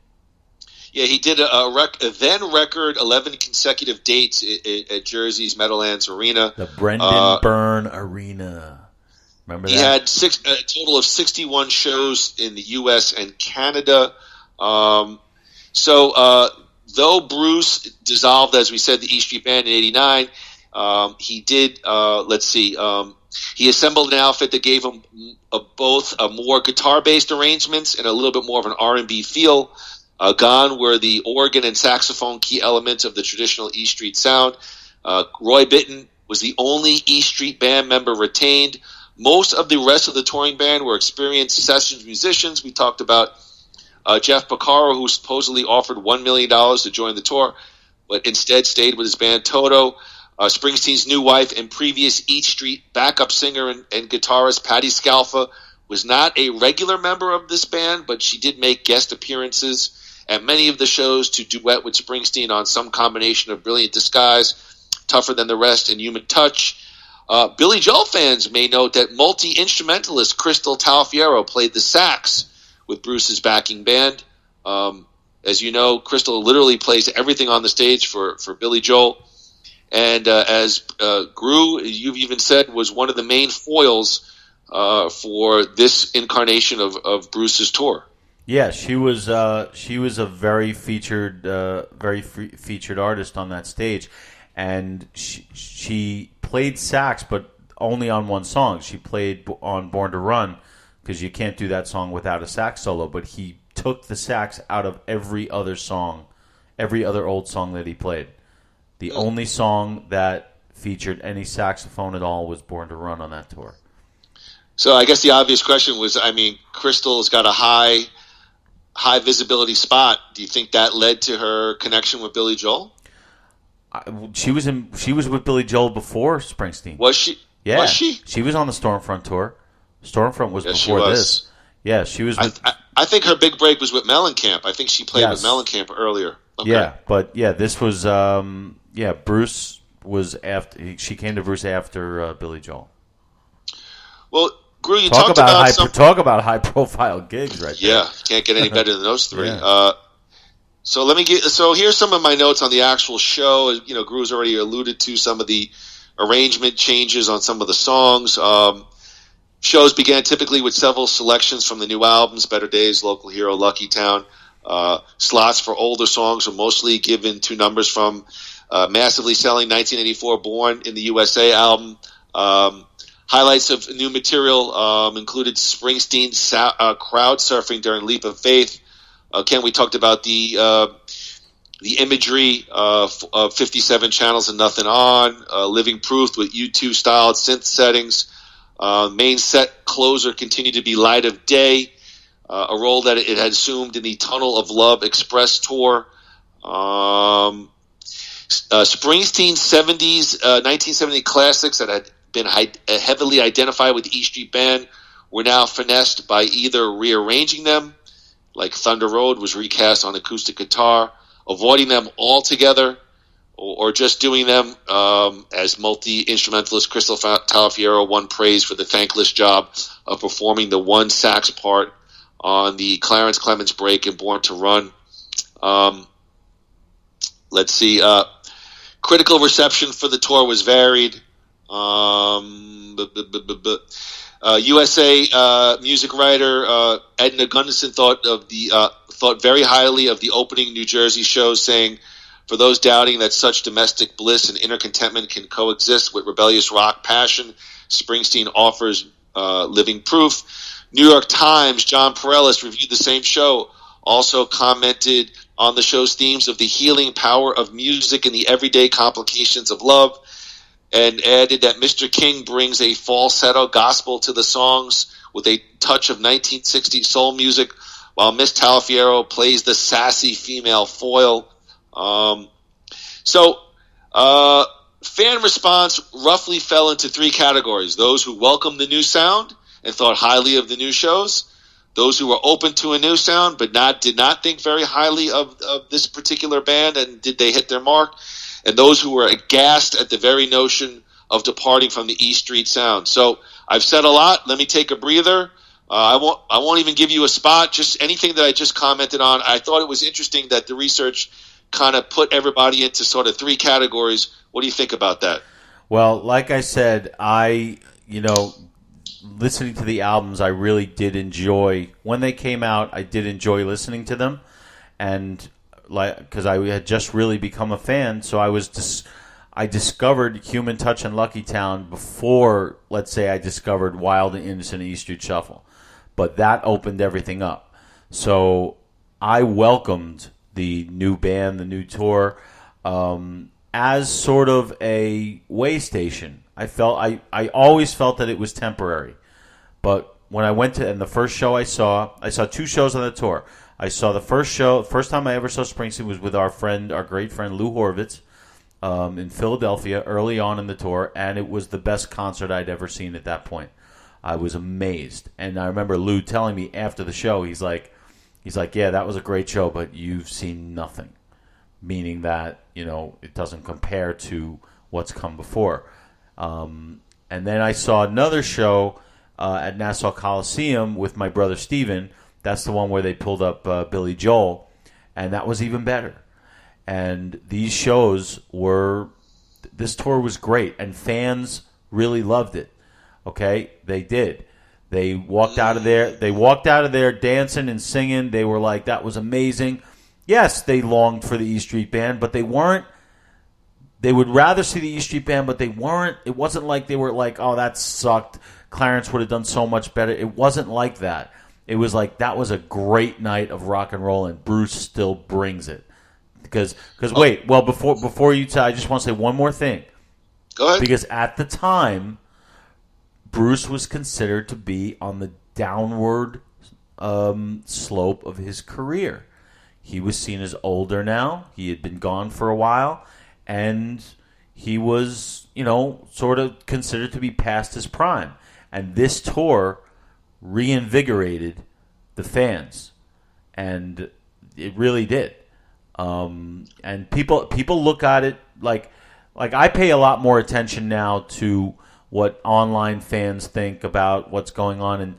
Yeah, he did a then record 11 consecutive dates at Jersey's Meadowlands Arena. The Brendan Byrne Arena. Remember that? He had a total of 61 shows in the U.S. and Canada. Though Bruce dissolved, as we said, the E Street Band in '89, he did, he assembled an outfit that gave him both a more guitar-based arrangements and a little bit more of an R&B feel. Gone were the organ and saxophone key elements of the traditional E Street sound. Roy Bittan was the only E Street Band member retained. Most of the rest of the touring band were experienced sessions musicians. We talked about Jeff Porcaro, who supposedly offered $1 million to join the tour, but instead stayed with his band Toto. Springsteen's new wife and previous E Street backup singer and guitarist Patti Scalfa was not a regular member of this band, but she did make guest appearances at many of the shows to duet with Springsteen on some combination of Brilliant Disguise, Tougher Than the Rest, and Human Touch. Billy Joel fans may note that multi-instrumentalist Crystal Talfiero played the sax with Bruce's backing band. As you know, Crystal literally plays everything on the stage for Billy Joel. And as Groo, you've even said, was one of the main foils for this incarnation of Bruce's tour. Yeah, she was a very featured artist on that stage, and she played sax, but only on one song. She played on Born to Run because you can't do that song without a sax solo. But he took the sax out of every other song, every other old song that he played. The only song that featured any saxophone at all was Born to Run on that tour. So I guess the obvious question was, Crystal's got a high visibility spot. Do you think that led to her connection with Billy Joel? She was with Billy Joel before Springsteen. Was she? Yeah. Was she? She was on the Stormfront tour. Stormfront was yes, before this. Yeah, she was with... I think her big break was with Mellencamp. I think she played with Mellencamp earlier. Okay. Yeah, but this was Bruce was after. She came to Bruce after Billy Joel. Well, Groo, you talked about talk about high profile gigs, right there. Yeah, can't get any better than those three. Yeah. So here's some of my notes on the actual show. Groo's already alluded to some of the arrangement changes on some of the songs. Shows began typically with several selections from the new albums, Better Days, Local Hero, Lucky Town. Slots for older songs were mostly given to numbers from massively selling 1984 Born in the USA album. Highlights of new material included Springsteen's crowd surfing during Leap of Faith. Ken, we talked about the imagery of 57 channels and nothing on. Living Proof with U2 styled synth settings. Main set closer continued to be Light of Day, a role that it had assumed in the Tunnel of Love Express tour. Springsteen's 1970 classics that had been heavily identified with the E Street Band were now finessed by either rearranging them, like Thunder Road was recast on acoustic guitar, avoiding them altogether, or just doing them as multi-instrumentalist Crystal Talfiero won praise for the thankless job of performing the one sax part on the Clarence Clemens break and Born to Run. Let's see. Critical reception for the tour was varied. USA music writer Edna Gunderson thought very highly of the opening New Jersey shows, saying, "For those doubting that such domestic bliss and inner contentment can coexist with rebellious rock passion, Springsteen offers living proof." New York Times, John Perellis reviewed the same show, also commented on the show's themes of the healing power of music and the everyday complications of love, and added that Mr. King brings a falsetto gospel to the songs with a touch of 1960s soul music, while Miss Talafiero plays the sassy female foil. Fan response roughly fell into three categories: those who welcomed the new sound and thought highly of the new shows, those who were open to a new sound but did not think very highly of this particular band and did they hit their mark, and those who were aghast at the very notion of departing from the E Street sound. So I've said a lot. Let me take a breather. I won't even give you a spot, just anything that I just commented on. I thought it was interesting that the research kind of put everybody into sort of three categories. What do you think about that? Well, like I said, listening to the albums, I really did enjoy when they came out. I did enjoy listening to them, and because I had just really become a fan, so I discovered Human Touch and Lucky Town before, let's say, I discovered Wild and Innocent and E Street Shuffle, but that opened everything up. So I welcomed the new band, the new tour, as sort of a way station. I always felt that it was temporary. But when I went to, and the first show I saw two shows on the tour. I saw the first time I ever saw Springsteen was with our great friend Lou Horvitz in Philadelphia early on in the tour, and it was the best concert I'd ever seen at that point. I was amazed. And I remember Lou telling me after the show, he's like, yeah, that was a great show, but you've seen nothing. Meaning that, it doesn't compare to what's come before. And then I saw another show at Nassau Coliseum with my brother Steven. That's the one where they pulled up Billy Joel, and that was even better. And these shows this tour was great, and fans really loved it. Okay, they did. They walked out of there dancing and singing. They were like, that was amazing. Yes, they longed for the E Street Band, but they weren't. They would rather see the E Street Band, but they weren't. It wasn't like they were like, oh, that sucked. Clarence would have done so much better. It wasn't like that. It was like, that was a great night of rock and roll, and Bruce still brings it. Because wait, well, before you tell, I just want to say one more thing. Go ahead. Because at the time, Bruce was considered to be on the downward slope of his career. He was seen as older now. He had been gone for a while, and he was, sort of considered to be past his prime. And this tour reinvigorated the fans, and it really did. And people look at it like I pay a lot more attention now to what online fans think about what's going on, and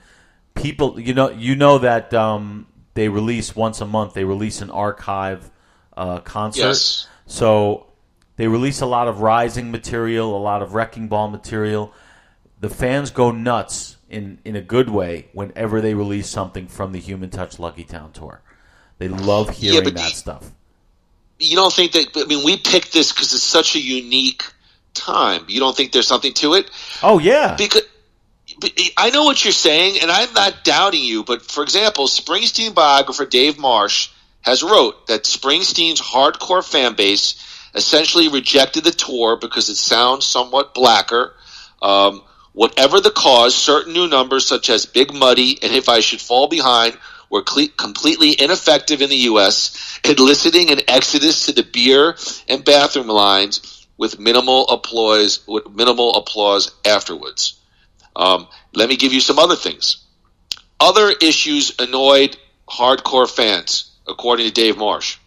people, that they release once a month. They release an archive concert. Yes. So they release a lot of Rising material, a lot of Wrecking Ball material. The fans go nuts in a good way whenever they release something from the Human Touch Lucky Town tour. They love hearing that stuff. You don't think that? I mean, we picked this because it's such a unique time. You don't think there's something to it? Oh yeah. Because I know what you're saying, and I'm not doubting you. But for example, Springsteen biographer Dave Marsh has wrote that Springsteen's hardcore fan base essentially rejected the tour because it sounds somewhat blacker. Whatever the cause, certain new numbers such as Big Muddy and If I Should Fall Behind were completely ineffective in the U.S., eliciting an exodus to the beer and bathroom lines with minimal applause afterwards. Let me give you some other things. Other issues annoyed hardcore fans, according to Dave Marsh.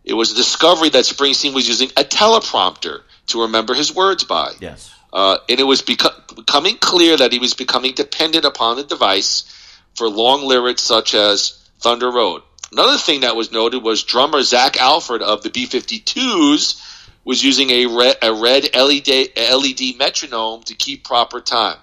It was a discovery that Springsteen was using a teleprompter to remember his words by. Yes. And it was becoming clear that he was becoming dependent upon the device for long lyrics such as Thunder Road. Another thing that was noted was drummer Zach Alford of the B-52s was using a red LED metronome to keep proper time.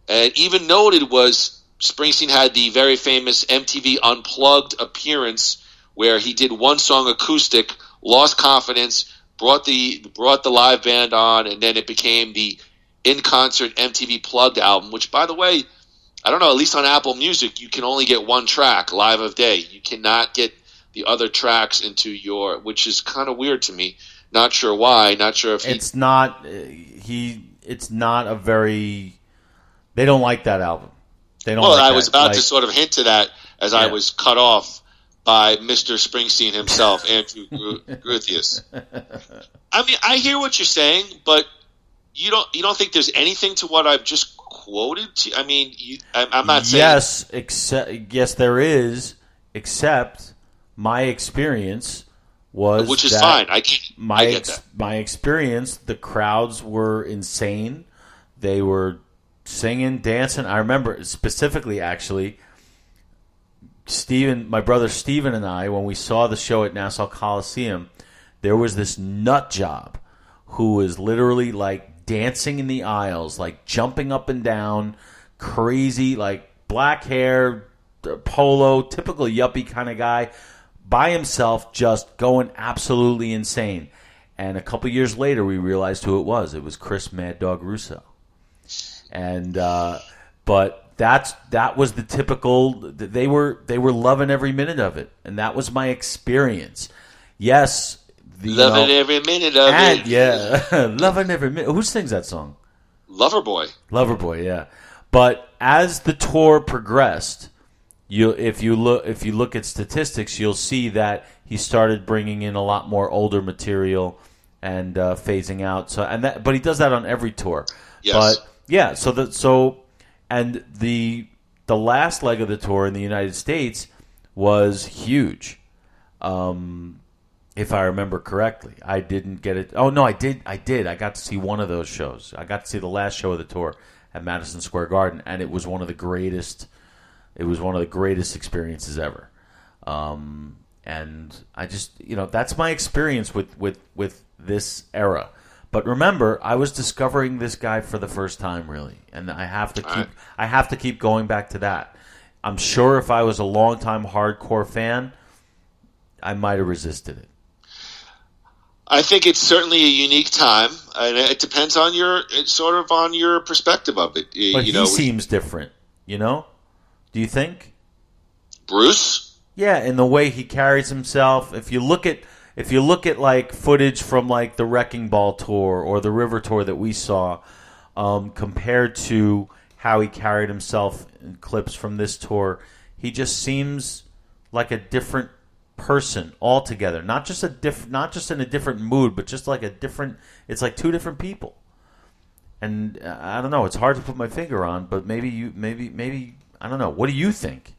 And even noted was Springsteen had the very famous MTV Unplugged appearance where he did one song acoustic, lost confidence, brought the live band on, and then it became the in-concert MTV Plugged album, which, by the way, I don't know, at least on Apple Music, you can only get one track, Live of Day. You cannot get the other tracks into your, which is kind of weird to me. Not sure why. Not sure if it's not It's not a very. They don't like that album. They don't. Well, like I that. was about to sort of hint to that as I was cut off by Mr. Springsteen himself, Andrew Gruthius. I mean, I hear what you're saying, but you don't think there's anything to what I've just quoted? I mean, I'm not saying yes, there is, except my experience was which is that fine. I get that. My experience, the crowds were insane. They were singing, dancing. I remember specifically, actually, my brother Steven and I, when we saw the show at Nassau Coliseum, there was this nut job who was literally like dancing in the aisles, like jumping up and down, crazy, like black hair, polo, typical yuppie kind of guy, by himself, just going absolutely insane. And a couple years later, we realized who it was. It was Chris Mad Dog Russo. And but that was the typical. They were loving every minute of it, and that was my experience. Yes, loving every minute of it. Yeah, loving every minute. Who sings that song? Loverboy. Loverboy, yeah. But as the tour progressed, if you look at statistics, you'll see that he started bringing in a lot more older material and phasing out. But he does that on every tour. Yes. But yeah, the last leg of the tour in the United States was huge. If I remember correctly, I didn't get it. Oh no, I did. I got to see one of those shows. I got to see the last show of the tour at Madison Square Garden, and it was one of the greatest. It was one of the greatest experiences ever. And I just, that's my experience with this era. But remember, I was discovering this guy for the first time, really, and I have to keep going back to that. I'm sure if I was a longtime hardcore fan, I might have resisted it. I think it's certainly a unique time, and it depends on your perspective of it. But he seems different, Do you think? Bruce? Yeah, in the way he carries himself. If you look at like footage from like the Wrecking Ball tour or the River tour that we saw, compared to how he carried himself in clips from this tour, he just seems like a different person altogether. Not just in a different mood, but just like a different. It's like two different people. And I don't know. It's hard to put my finger on, but maybe I don't know. What do you think?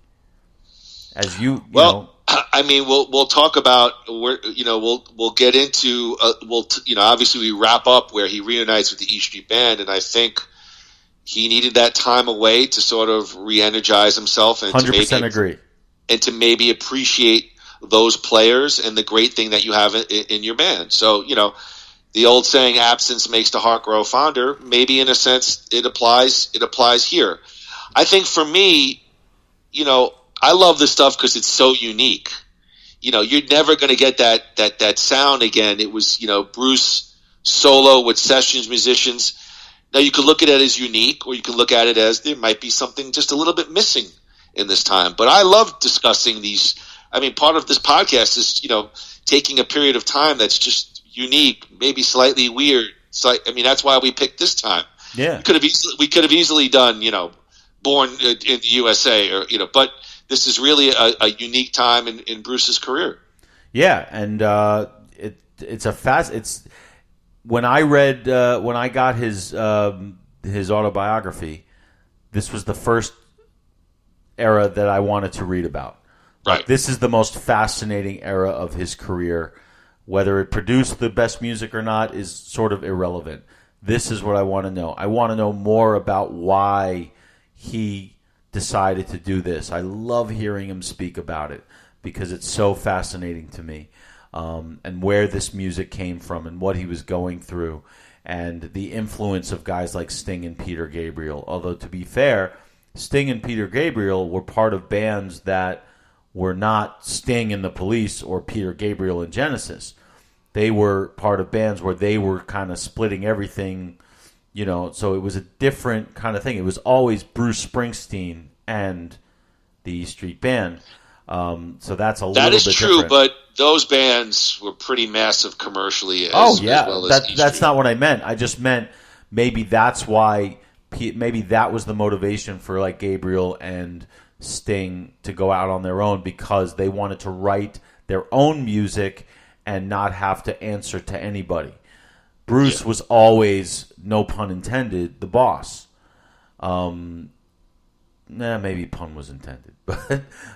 As you know. I mean, we'll talk about we'll get into obviously we wrap up where he reunites with the E Street Band, and I think he needed that time away to sort of re-energize himself and 100% agree, and to maybe appreciate those players and the great thing that you have in your band. So the old saying, "Absence makes the heart grow fonder." Maybe in a sense, it applies here. I think for me, I love this stuff because it's so unique. You're never going to get that sound again. It was, Bruce solo with sessions musicians. Now you could look at it as unique, or you can look at it as there might be something just a little bit missing in this time. But I love discussing these. I mean, part of this podcast is, taking a period of time that's just unique, maybe slightly weird. That's why we picked this time. Yeah. We could have easily done, Born in the USA, or but this is really a unique time in Bruce's career. Yeah, and it's when I got his autobiography, this was the first era that I wanted to read about. Right. Like, this is the most fascinating era of his career. Whether it produced the best music or not is sort of irrelevant. This is what I want to know. I want to know more about why he decided to do this. I love hearing him speak about it because it's so fascinating to me, and where this music came from and what he was going through, and the influence of guys like Sting and Peter Gabriel. Although, to be fair, Sting and Peter Gabriel were part of bands that were not Sting and the Police or Peter Gabriel and Genesis. They were part of bands where they were kind of splitting everything. So it was a different kind of thing. It was always Bruce Springsteen and the E Street Band. So that's a little That bit is true, different. but those bands were pretty massive commercially. As well as that's not what I meant. I just meant maybe that's why. Maybe that was the motivation for like Gabriel and Sting to go out on their own, because they wanted to write their own music and not have to answer to anybody. Bruce was always, no pun intended, the boss. Maybe pun was intended,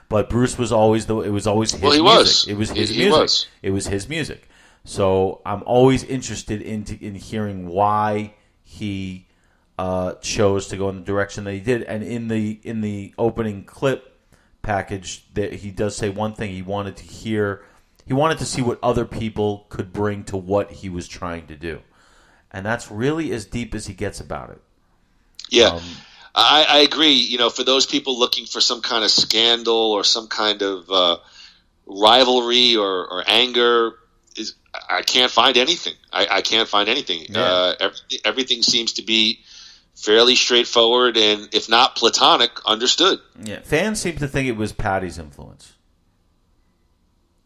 but Bruce was always it was always his music. Was. It was his he music. Was. It was his music. So I'm always interested in hearing why he chose to go in the direction that he did. And in the opening clip package, that he does say one thing: he wanted to see what other people could bring to what he was trying to do, and that's really as deep as he gets about it. Yeah, I agree. You know, for those people looking for some kind of scandal or some kind of rivalry or anger, I can't find anything. I can't find anything. Yeah. Everything seems to be fairly straightforward, and if not platonic, understood. Yeah, fans seem to think it was Patty's influence.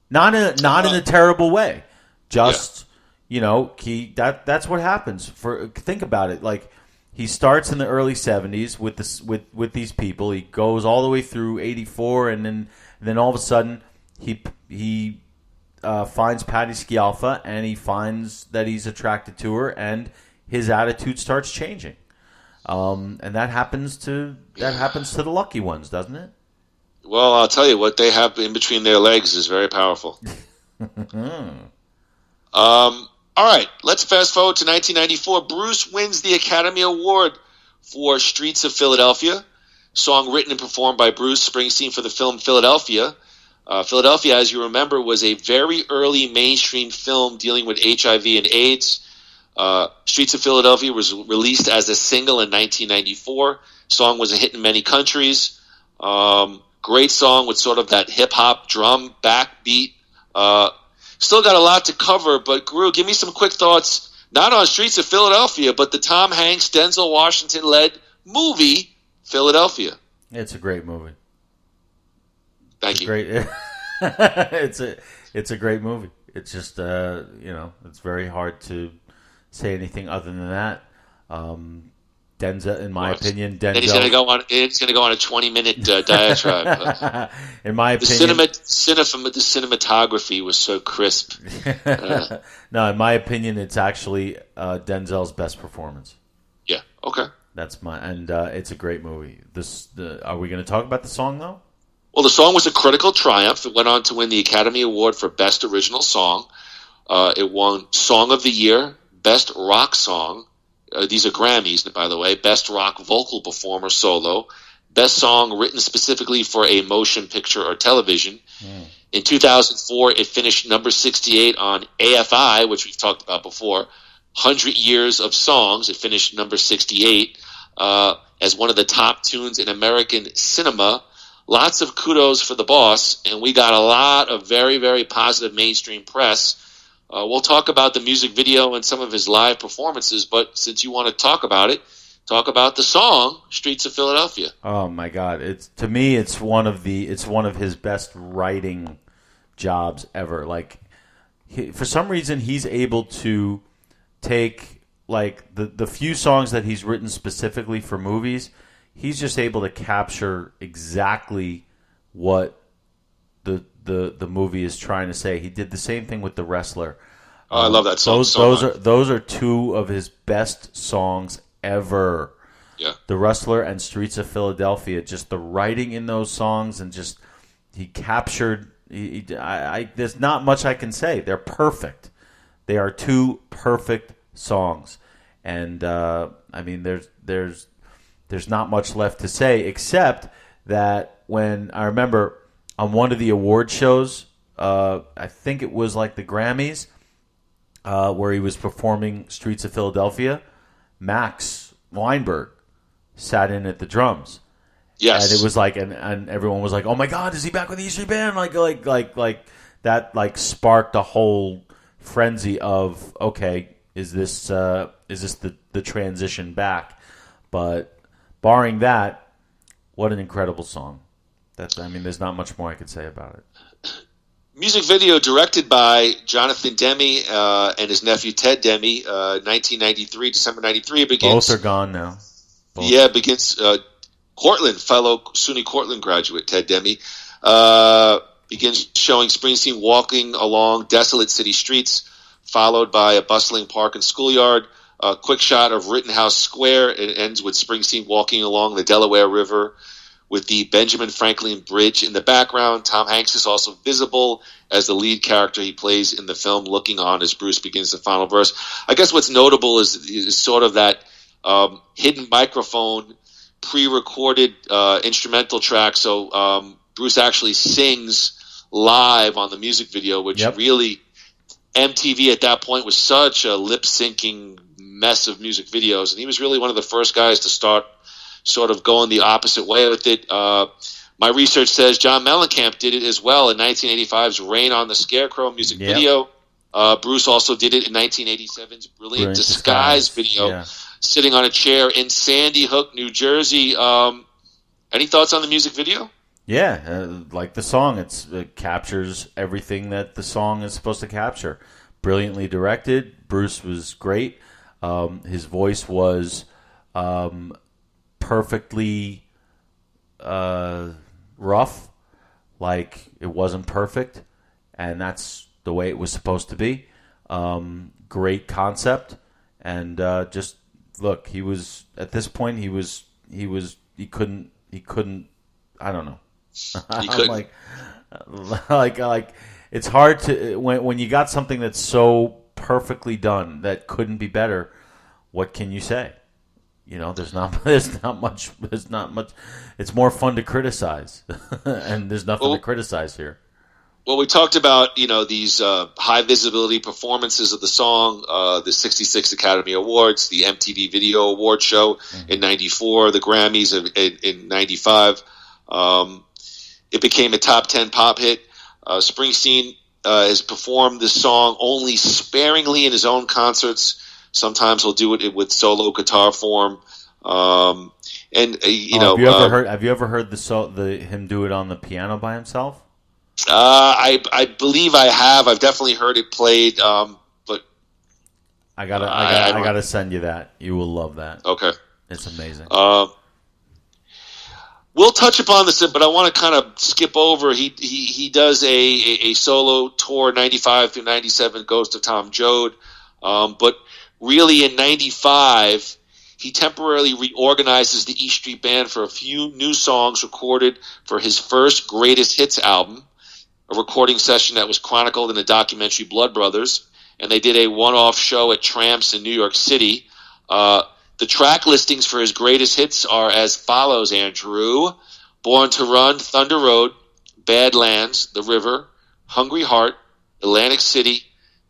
Not in a terrible way. Just that's what happens. Think about it. Like, he starts in the early '70s with these people. He goes all the way through '84, and then all of a sudden he finds Patty Scialfa, and he finds that he's attracted to her, and his attitude starts changing. And that happens to the lucky ones, doesn't it? Well, I'll tell you, what they have in between their legs is very powerful. All right, let's fast forward to 1994. Bruce wins the Academy Award for Streets of Philadelphia, song written and performed by Bruce Springsteen for the film Philadelphia. Philadelphia, as you remember, was a very early mainstream film dealing with HIV and AIDS. Streets of Philadelphia was released as a single in 1994. Song was a hit in many countries. Great song with sort of that hip-hop drum backbeat. Still got a lot to cover, but Groo, give me some quick thoughts, not on Streets of Philadelphia, but the Tom Hanks, Denzel Washington-led movie, Philadelphia. It's a great movie. Thank you. Great. It's a great movie. It's just it's very hard to say anything other than that. Denzel, in my opinion, Then he's going to go on. It's going to go on a 20-minute diatribe. In my opinion, the cinematography was so crisp. No, in my opinion, it's actually Denzel's best performance. Yeah. Okay. That's it's a great movie. Are we going to talk about the song though? Well, the song was a critical triumph. It went on to win the Academy Award for Best Original Song. It won Song of the Year, Best Rock Song. These are Grammys, by the way. Best Rock Vocal Performer Solo. Best Song written specifically for a motion picture or television. In 2004, it finished number 68 on AFI, which we've talked about before. 100 Years of Songs. It finished number 68 as one of the top tunes in American cinema. Lots of kudos for the boss, and we got a lot of very, very positive mainstream press. We'll talk about the music video and some of his live performances, but since you want to talk about it, talk about the song "Streets of Philadelphia." Oh my God! To me, it's one of his best writing jobs ever. Like, for some reason, he's able to take like the few songs that he's written specifically for movies. He's just able to capture exactly what the movie is trying to say. He did the same thing with The Wrestler. Oh, I love that song. Those are two of his best songs ever. Yeah. The Wrestler and Streets of Philadelphia. Just the writing in those songs, and just he captured. There's not much I can say. They're perfect. They are two perfect songs, and there's not much left to say except that when I remember on one of the award shows, I think it was like the Grammys, where he was performing Streets of Philadelphia, Max Weinberg sat in at the drums. Yes. And it was like, and everyone was like, "Oh my God, is he back with the E Street Band?" Like that, like sparked a whole frenzy of, okay, is this the transition back? But barring that, what an incredible song. There's not much more I could say about it. Music video directed by Jonathan Demme and his nephew Ted Demme, 1993, December 93. Both are gone now. Both. Yeah, begins Cortland, fellow SUNY Cortland graduate Ted Demme, begins showing Springsteen walking along desolate city streets, followed by a bustling park and schoolyard. A quick shot of Rittenhouse Square. It ends with Springsteen walking along the Delaware River with the Benjamin Franklin Bridge in the background. Tom Hanks is also visible as the lead character he plays in the film, looking on as Bruce begins the final verse. I guess what's notable is sort of that hidden microphone, pre-recorded instrumental track. So Bruce actually sings live on the music video, which really MTV at that point was such a lip-syncing mess of music videos, and he was really one of the first guys to start sort of going the opposite way with it. My research says John Mellencamp did it as well in 1985's Rain on the Scarecrow music video. Bruce also did it in 1987's Brilliant Disguise video, sitting on a chair in Sandy Hook, New Jersey. Any thoughts on the music video? Yeah, like the song, it captures everything that the song is supposed to capture. Brilliantly directed. Bruce was great. His voice was perfectly rough, like it wasn't perfect, and that's the way it was supposed to be. Great concept, and just look, he was at this point. He couldn't. I don't know. He couldn't. like it's hard to when you got something that's so perfectly done that couldn't be better. What can you say? You know, there's not much. It's more fun to criticize, and there's nothing to criticize here. Well, we talked about these high visibility performances of the song, the '66 Academy Awards, the MTV Video Award Show in '94, the Grammys in '95. It became a top 10 pop hit. Springsteen has performed this song only sparingly in his own concerts. Sometimes he'll do it with solo guitar form. Have you ever heard him do it on the piano by himself? I believe I have. I've definitely heard it played. But I gotta send you that. You will love that. Okay, it's amazing. We'll touch upon this, but I want to kind of skip over. He does a solo tour, 95 through 97, Ghost of Tom Joad. But really in 95, he temporarily reorganizes the E Street Band for a few new songs recorded for his first Greatest Hits album, a recording session that was chronicled in the documentary Blood Brothers. And they did a one-off show at Tramps in New York City. The track listings for his greatest hits are as follows, Andrew. Born to Run, Thunder Road, Badlands, The River, Hungry Heart, Atlantic City,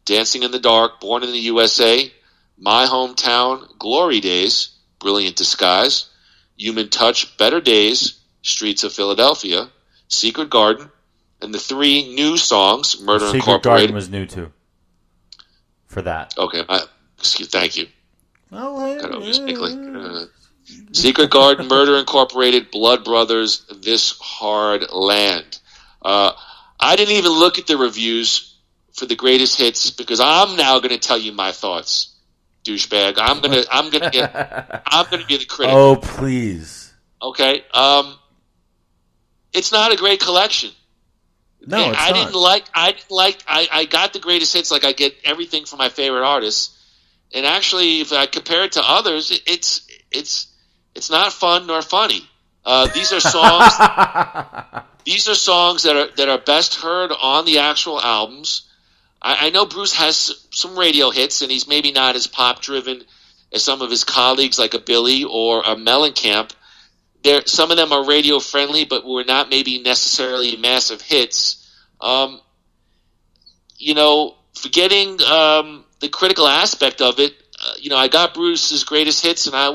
Dancing in the Dark, Born in the USA, My Hometown, Glory Days, Brilliant Disguise, Human Touch, Better Days, Streets of Philadelphia, Secret Garden, and the three new songs, Murder Secret Incorporated. Garden was new too. For that. Okay, thank you. Secret Garden, Murder Incorporated, Blood Brothers, This Hard Land. I didn't even look at the reviews for the greatest hits because I'm now going to tell you my thoughts, douchebag. I'm gonna be the critic. Oh, please. Okay. It's not a great collection. No, it's not. I got the greatest hits like I get everything from my favorite artists. And actually, if I compare it to others, it's not fun nor funny. These are songs. These are songs that are best heard on the actual albums. I know Bruce has some radio hits, and he's maybe not as pop driven as some of his colleagues, like a Billy or a Mellencamp. Some of them are radio friendly, but were not maybe necessarily massive hits. Forgetting the critical aspect of it, I got Bruce's greatest hits, and I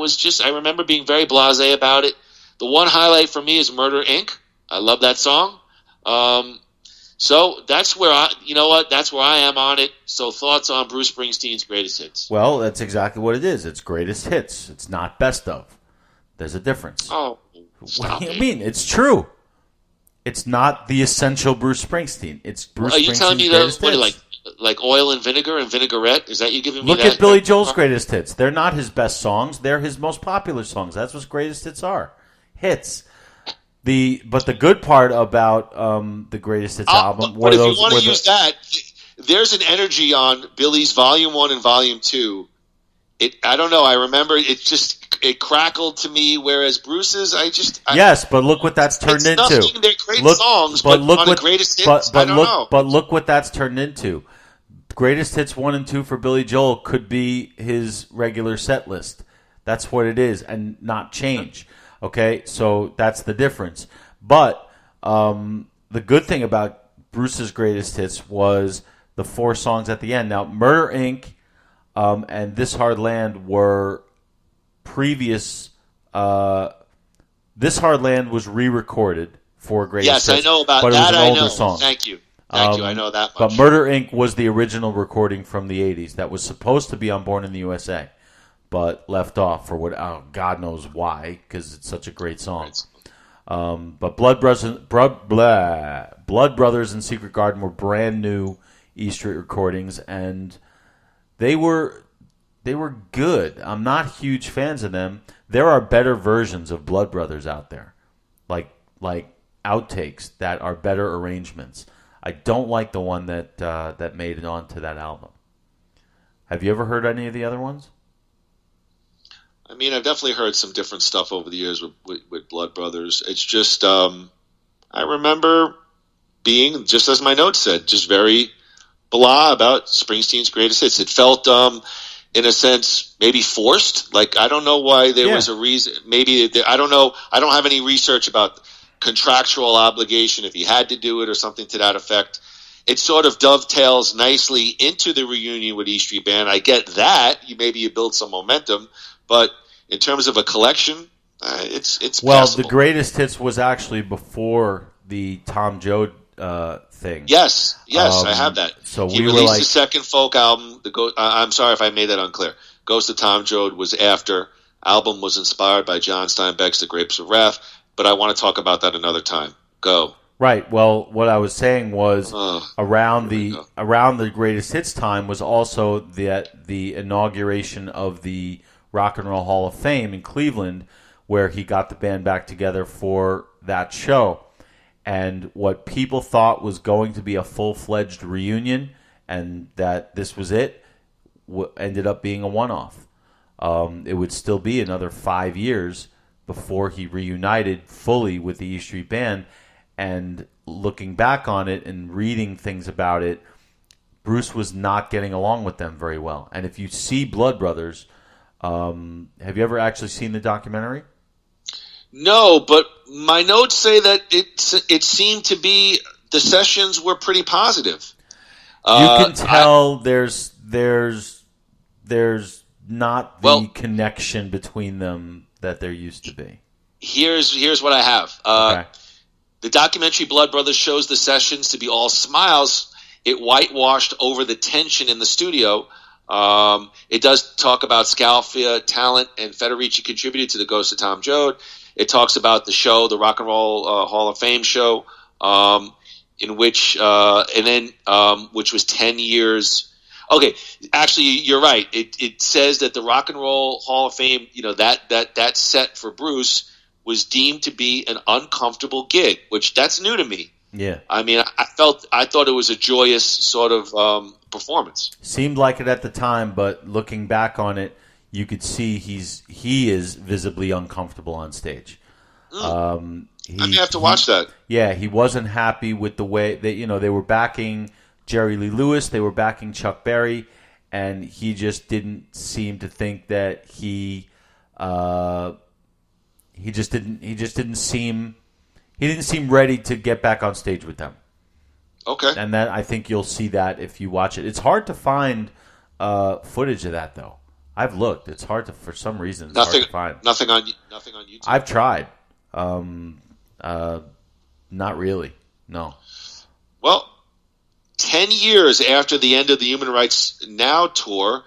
remember being very blasé about it. The one highlight for me is Murder, Inc. I love that song. So that's where that's where I am on it. So thoughts on Bruce Springsteen's greatest hits? Well, that's exactly what it is. It's greatest hits. It's not best of. There's a difference. Oh, what do you mean? It's true. It's not the essential Bruce Springsteen. It's Bruce Springsteen's Are you telling me greatest that hits. like Oil and Vinegar and Vinaigrette? Is that you giving me Look that? at Billy Joel's greatest hits. They're not his best songs. They're his most popular songs. That's what greatest hits are. Hits. But the good part about the greatest hits album were but if those. you want to use that, there's an energy on Billy's Volume 1 and Volume 2. I don't know. I remember it crackled to me, whereas Bruce's, yes, but look what that's turned into. Nothing, they're great songs, but on the greatest hits, I don't know. But look what that's turned into. Greatest hits 1 and 2 for Billy Joel could be his regular set list. That's what it is, and not change. Okay, so that's the difference. But the good thing about Bruce's greatest hits was the 4 songs at the end. Now, Murder Inc. And This Hard Land were previous. This Hard Land was re-recorded for greatest hits. Yes, I know about but that. It was an older I know. Song. Thank you. I know that much. But Murder Inc. was the original recording from the 80s that was supposed to be on Born in the USA, but left off for God knows why, because it's such a great song. But Blood Brothers and Secret Garden were brand new E Street recordings, and they were good. I'm not huge fans of them. There are better versions of Blood Brothers out there, like outtakes that are better arrangements. I don't like the one that made it onto that album. Have you ever heard any of the other ones? I mean, I've definitely heard some different stuff over the years with Blood Brothers. It's just, I remember being, just as my notes said, just very blah about Springsteen's greatest hits. It felt, in a sense, maybe forced. Like, I don't know why there was a reason. Maybe, I don't know. I don't have any research about contractual obligation, if he had to do it or something to that effect. It sort of dovetails nicely into the reunion with E Street Band. I get that. Maybe you build some momentum. But in terms of a collection, it's well, passable. The greatest hits was actually before the Tom Joad thing. Yes, I have that. So he released the second folk album. I'm sorry if I made that unclear. Ghost of Tom Joad was after. Album was inspired by John Steinbeck's The Grapes of Wrath. But I want to talk about that another time. Go. Right. Well, what I was saying was around the greatest hits time was also the inauguration of the Rock and Roll Hall of Fame in Cleveland, where he got the band back together for that show. And what people thought was going to be a full-fledged reunion and that this was it, ended up being a one-off. It would still be another 5 years before he reunited fully with the E Street Band. And looking back on it and reading things about it, Bruce was not getting along with them very well. And if you see Blood Brothers, have you ever actually seen the documentary? No, but my notes say that it seemed to be the sessions were pretty positive. You can tell there's not the connection between them that there used to be. Here's what I have. Okay. The documentary Blood Brothers shows the sessions to be all smiles. It whitewashed over the tension in the studio. It does talk about Scalfia, Talent, and Federici contributed to the Ghost of Tom Joad. It talks about the show, the Rock and Roll Hall of Fame show, in which which was 10 years. Okay, actually, you're right. It says that the Rock and Roll Hall of Fame, that set for Bruce was deemed to be an uncomfortable gig, which that's new to me. Yeah. I mean, I thought it was a joyous sort of performance. Seemed like it at the time, but looking back on it, you could see he is visibly uncomfortable on stage. I may have to watch that. Yeah, he wasn't happy with the way they were backing Jerry Lee Lewis, they were backing Chuck Berry, and he just didn't seem to think that he didn't seem ready to get back on stage with them. Okay. And then I think you'll see that if you watch it. It's hard to find footage of that, though. I've looked. It's hard to, for some reason, hard to find. Nothing on YouTube. I've tried. Not really. No. Well, 10 years after the end of the Human Rights Now tour,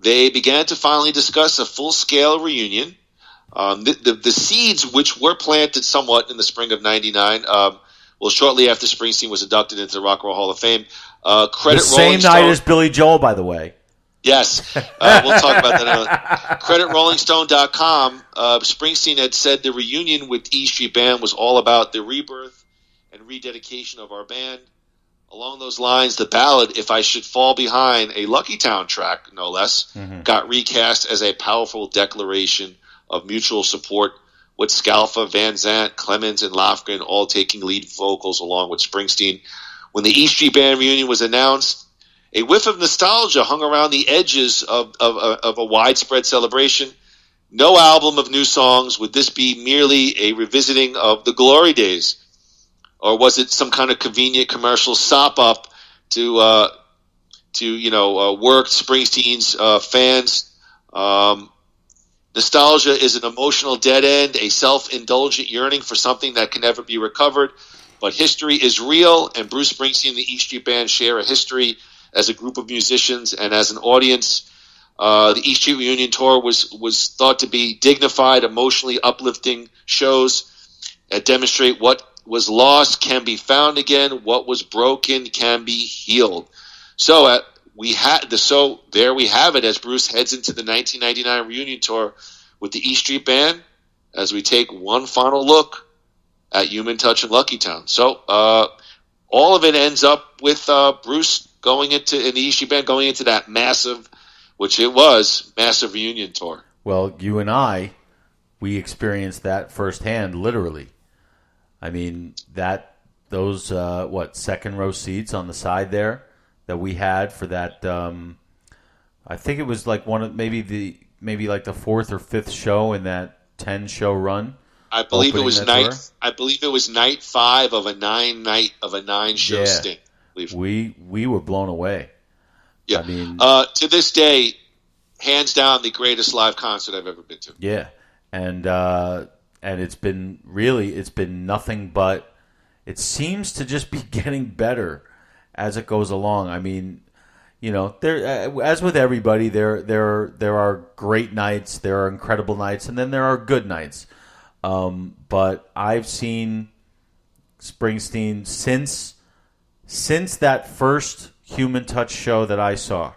they began to finally discuss a full-scale reunion. The seeds, which were planted somewhat in the spring of '99, Well, shortly after Springsteen was inducted into the Rock and Roll Hall of Fame, The credit same Rolling night Stone. as Billy Joel, by the way. Yes, we'll talk about that. Credit RollingStone.com. Springsteen had said the reunion with E Street Band was all about the rebirth and rededication of our band. Along those lines, the ballad "If I Should Fall Behind," a Lucky Town track, no less, got recast as a powerful declaration of mutual support, with Scalfa, Van Zandt, Clemens, and Lofgren all taking lead vocals along with Springsteen. When the E Street Band reunion was announced, a whiff of nostalgia hung around the edges of a widespread celebration. No album of new songs. Would this be merely a revisiting of the glory days? Or was it some kind of convenient commercial sop-up to work Springsteen's fans? Nostalgia is an emotional dead end, a self-indulgent yearning for something that can never be recovered. But history is real, and Bruce Springsteen and the E Street Band share a history as a group of musicians and as an audience. The E Street Reunion Tour was thought to be dignified, emotionally uplifting shows that demonstrate what was lost can be found again, what was broken can be healed. So there we have it as Bruce heads into the 1999 reunion tour with the E Street Band as we take one final look at Human Touch and Lucky Town. So all of it ends up with Bruce in the E Street Band going into that massive reunion tour. Well, you and I, we experienced that firsthand, literally. I mean, those second row seats on the side there that we had for that. I think it was like maybe like the fourth or fifth show in that 10-show run. I believe it was night 5 of a 9-show sting. We were blown away. Yeah, I mean, to this day, hands down, the greatest live concert I've ever been to. Yeah, and it's been nothing but, it seems to just be getting better as it goes along. I mean, there as with everybody, there are great nights, there are incredible nights, and then there are good nights. But I've seen Springsteen since that first Human Touch show that I saw.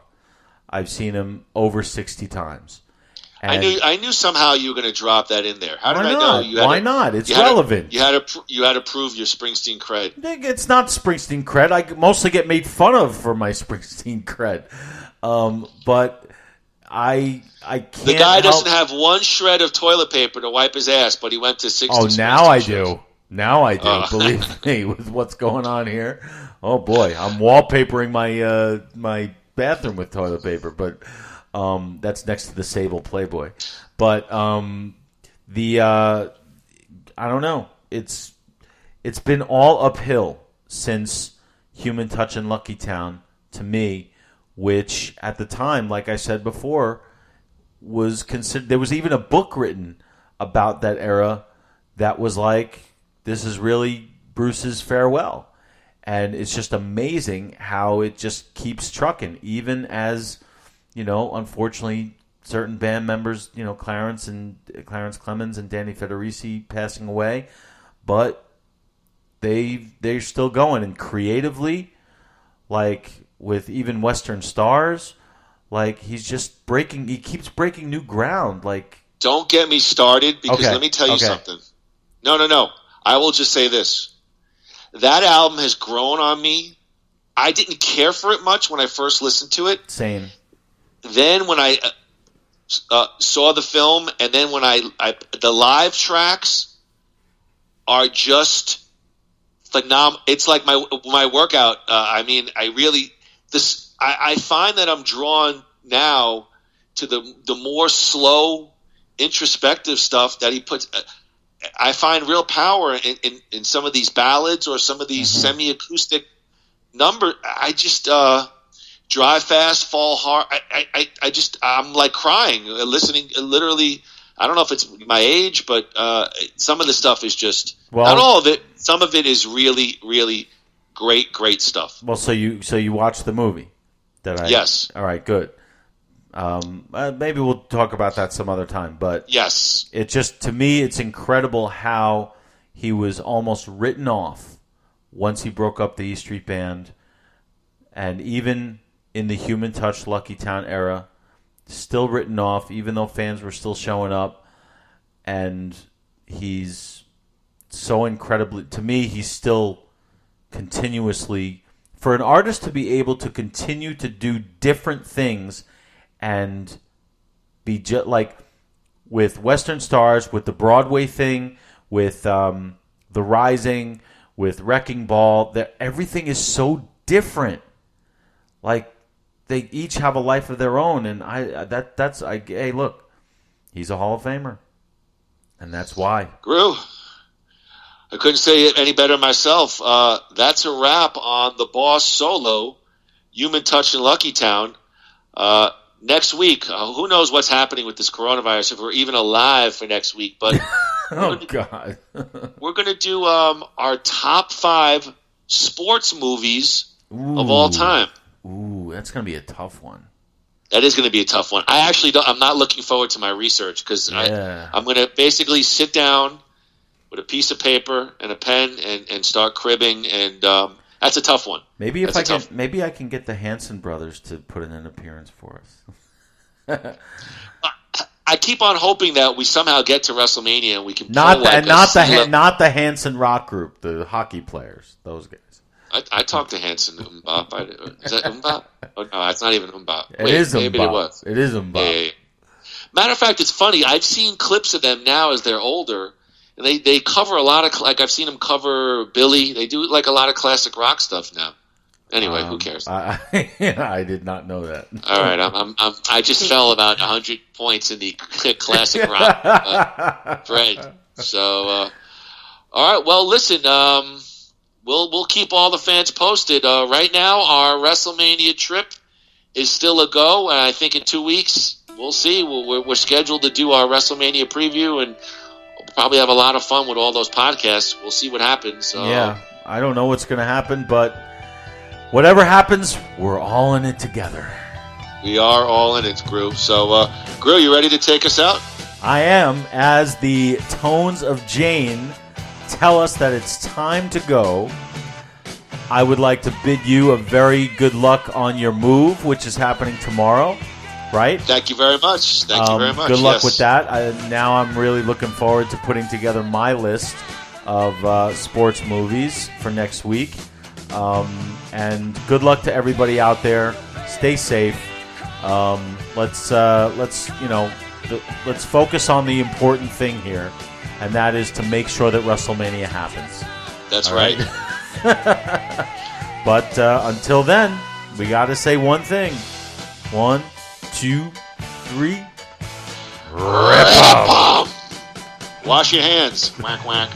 I've seen him over 60 times. And I knew somehow you were going to drop that in there. How did I know? Why not? It's relevant. You had to prove your Springsteen cred. It's not Springsteen cred. I mostly get made fun of for my Springsteen cred. But I can't. The guy doesn't have one shred of toilet paper to wipe his ass, but he went to 60. Oh, now I do. Now I do. Believe me, with what's going on here. Oh boy, I'm wallpapering my bathroom with toilet paper, but that's next to the Sable Playboy. But I don't know. It's been all uphill since Human Touch and Lucky Town to me, which at the time, like I said before, was considered. There was even a book written about that era that was like, this is really Bruce's farewell. And it's just amazing how it just keeps trucking, even as, unfortunately, certain band members, Clarence Clemens and Danny Federici passing away, but they're still going. And creatively, like with even Western Stars, like he keeps breaking new ground. Like, don't get me started, because let me tell you something. No. I will just say this. That album has grown on me. I didn't care for it much when I first listened to it. Same. Then when I saw the film, and then when the live tracks are just phenomenal. It's like my workout. I find that I'm drawn now to the more slow, introspective stuff that he puts. I find real power in some of these ballads or some of these semi-acoustic numbers. I just drive fast, fall hard. I'm like crying, listening. Literally, I don't know if it's my age, but some of the stuff is just not all of it. Some of it is really, really great stuff. Well, so you watched the movie? Yes. All right, good. Maybe we'll talk about that some other time, but yes, it just, to me, it's incredible how he was almost written off once he broke up the E Street Band, and even in the Human Touch Lucky Town era, still written off, even though fans were still showing up. And he's so incredibly, to me, he's still continuously, for an artist to be able to continue to do different things and be just like with Western Stars, with the Broadway thing, with The Rising, with Wrecking Ball, everything is so different. Like, they each have a life of their own, and hey, look, he's a Hall of Famer, and that's why. Groo, I couldn't say it any better myself. That's a wrap on the Boss solo, Human Touch in Lucky Town. Next week, who knows what's happening with this coronavirus, if we're even alive for next week, but God. We're going to do our top 5 sports movies of all time. Ooh, that's going to be a tough one. That is going to be a tough one. I'm not looking forward to my research because I'm going to basically sit down with a piece of paper and a pen and start cribbing, and that's a tough one. Maybe I can get the Hanson brothers to put in an appearance for us. I keep on hoping that we somehow get to WrestleMania and we can not the Hanson rock group, the hockey players, those guys. I talked to Hanson Mbop. Is that Mbop? Oh no, it's not even Mbop. It is Mbop. Maybe it was. It is Mbop. Yeah. Matter of fact, it's funny. I've seen clips of them now as they're older, and they cover a lot of, like, I've seen them cover Billy. They do like a lot of classic rock stuff now. Anyway, who cares? I did not know that. All right, I just fell about 100 points in the classic rock thread. So, all right. Well, listen. We'll keep all the fans posted. Right now, our WrestleMania trip is still a go, and I think in 2 weeks we'll see. We're scheduled to do our WrestleMania preview, and we'll probably have a lot of fun with all those podcasts. We'll see what happens. Yeah, I don't know what's going to happen, but whatever happens, we're all in it together. We are all in it, Groo. So, Groo, you ready to take us out? I am, as the tones of Jane tell us that it's time to go. I would like to bid you a very good luck on your move, which is happening tomorrow, right? Thank you very much. Thank you very much. Good luck with that. Now I'm really looking forward to putting together my list of sports movies for next week. And good luck to everybody out there. Stay safe. Let's focus on the important thing here, and that is to make sure that WrestleMania happens. That's right. But until then, we got to say one thing. 1, 2, 3. Rip 'em! Wash your hands. Whack, whack.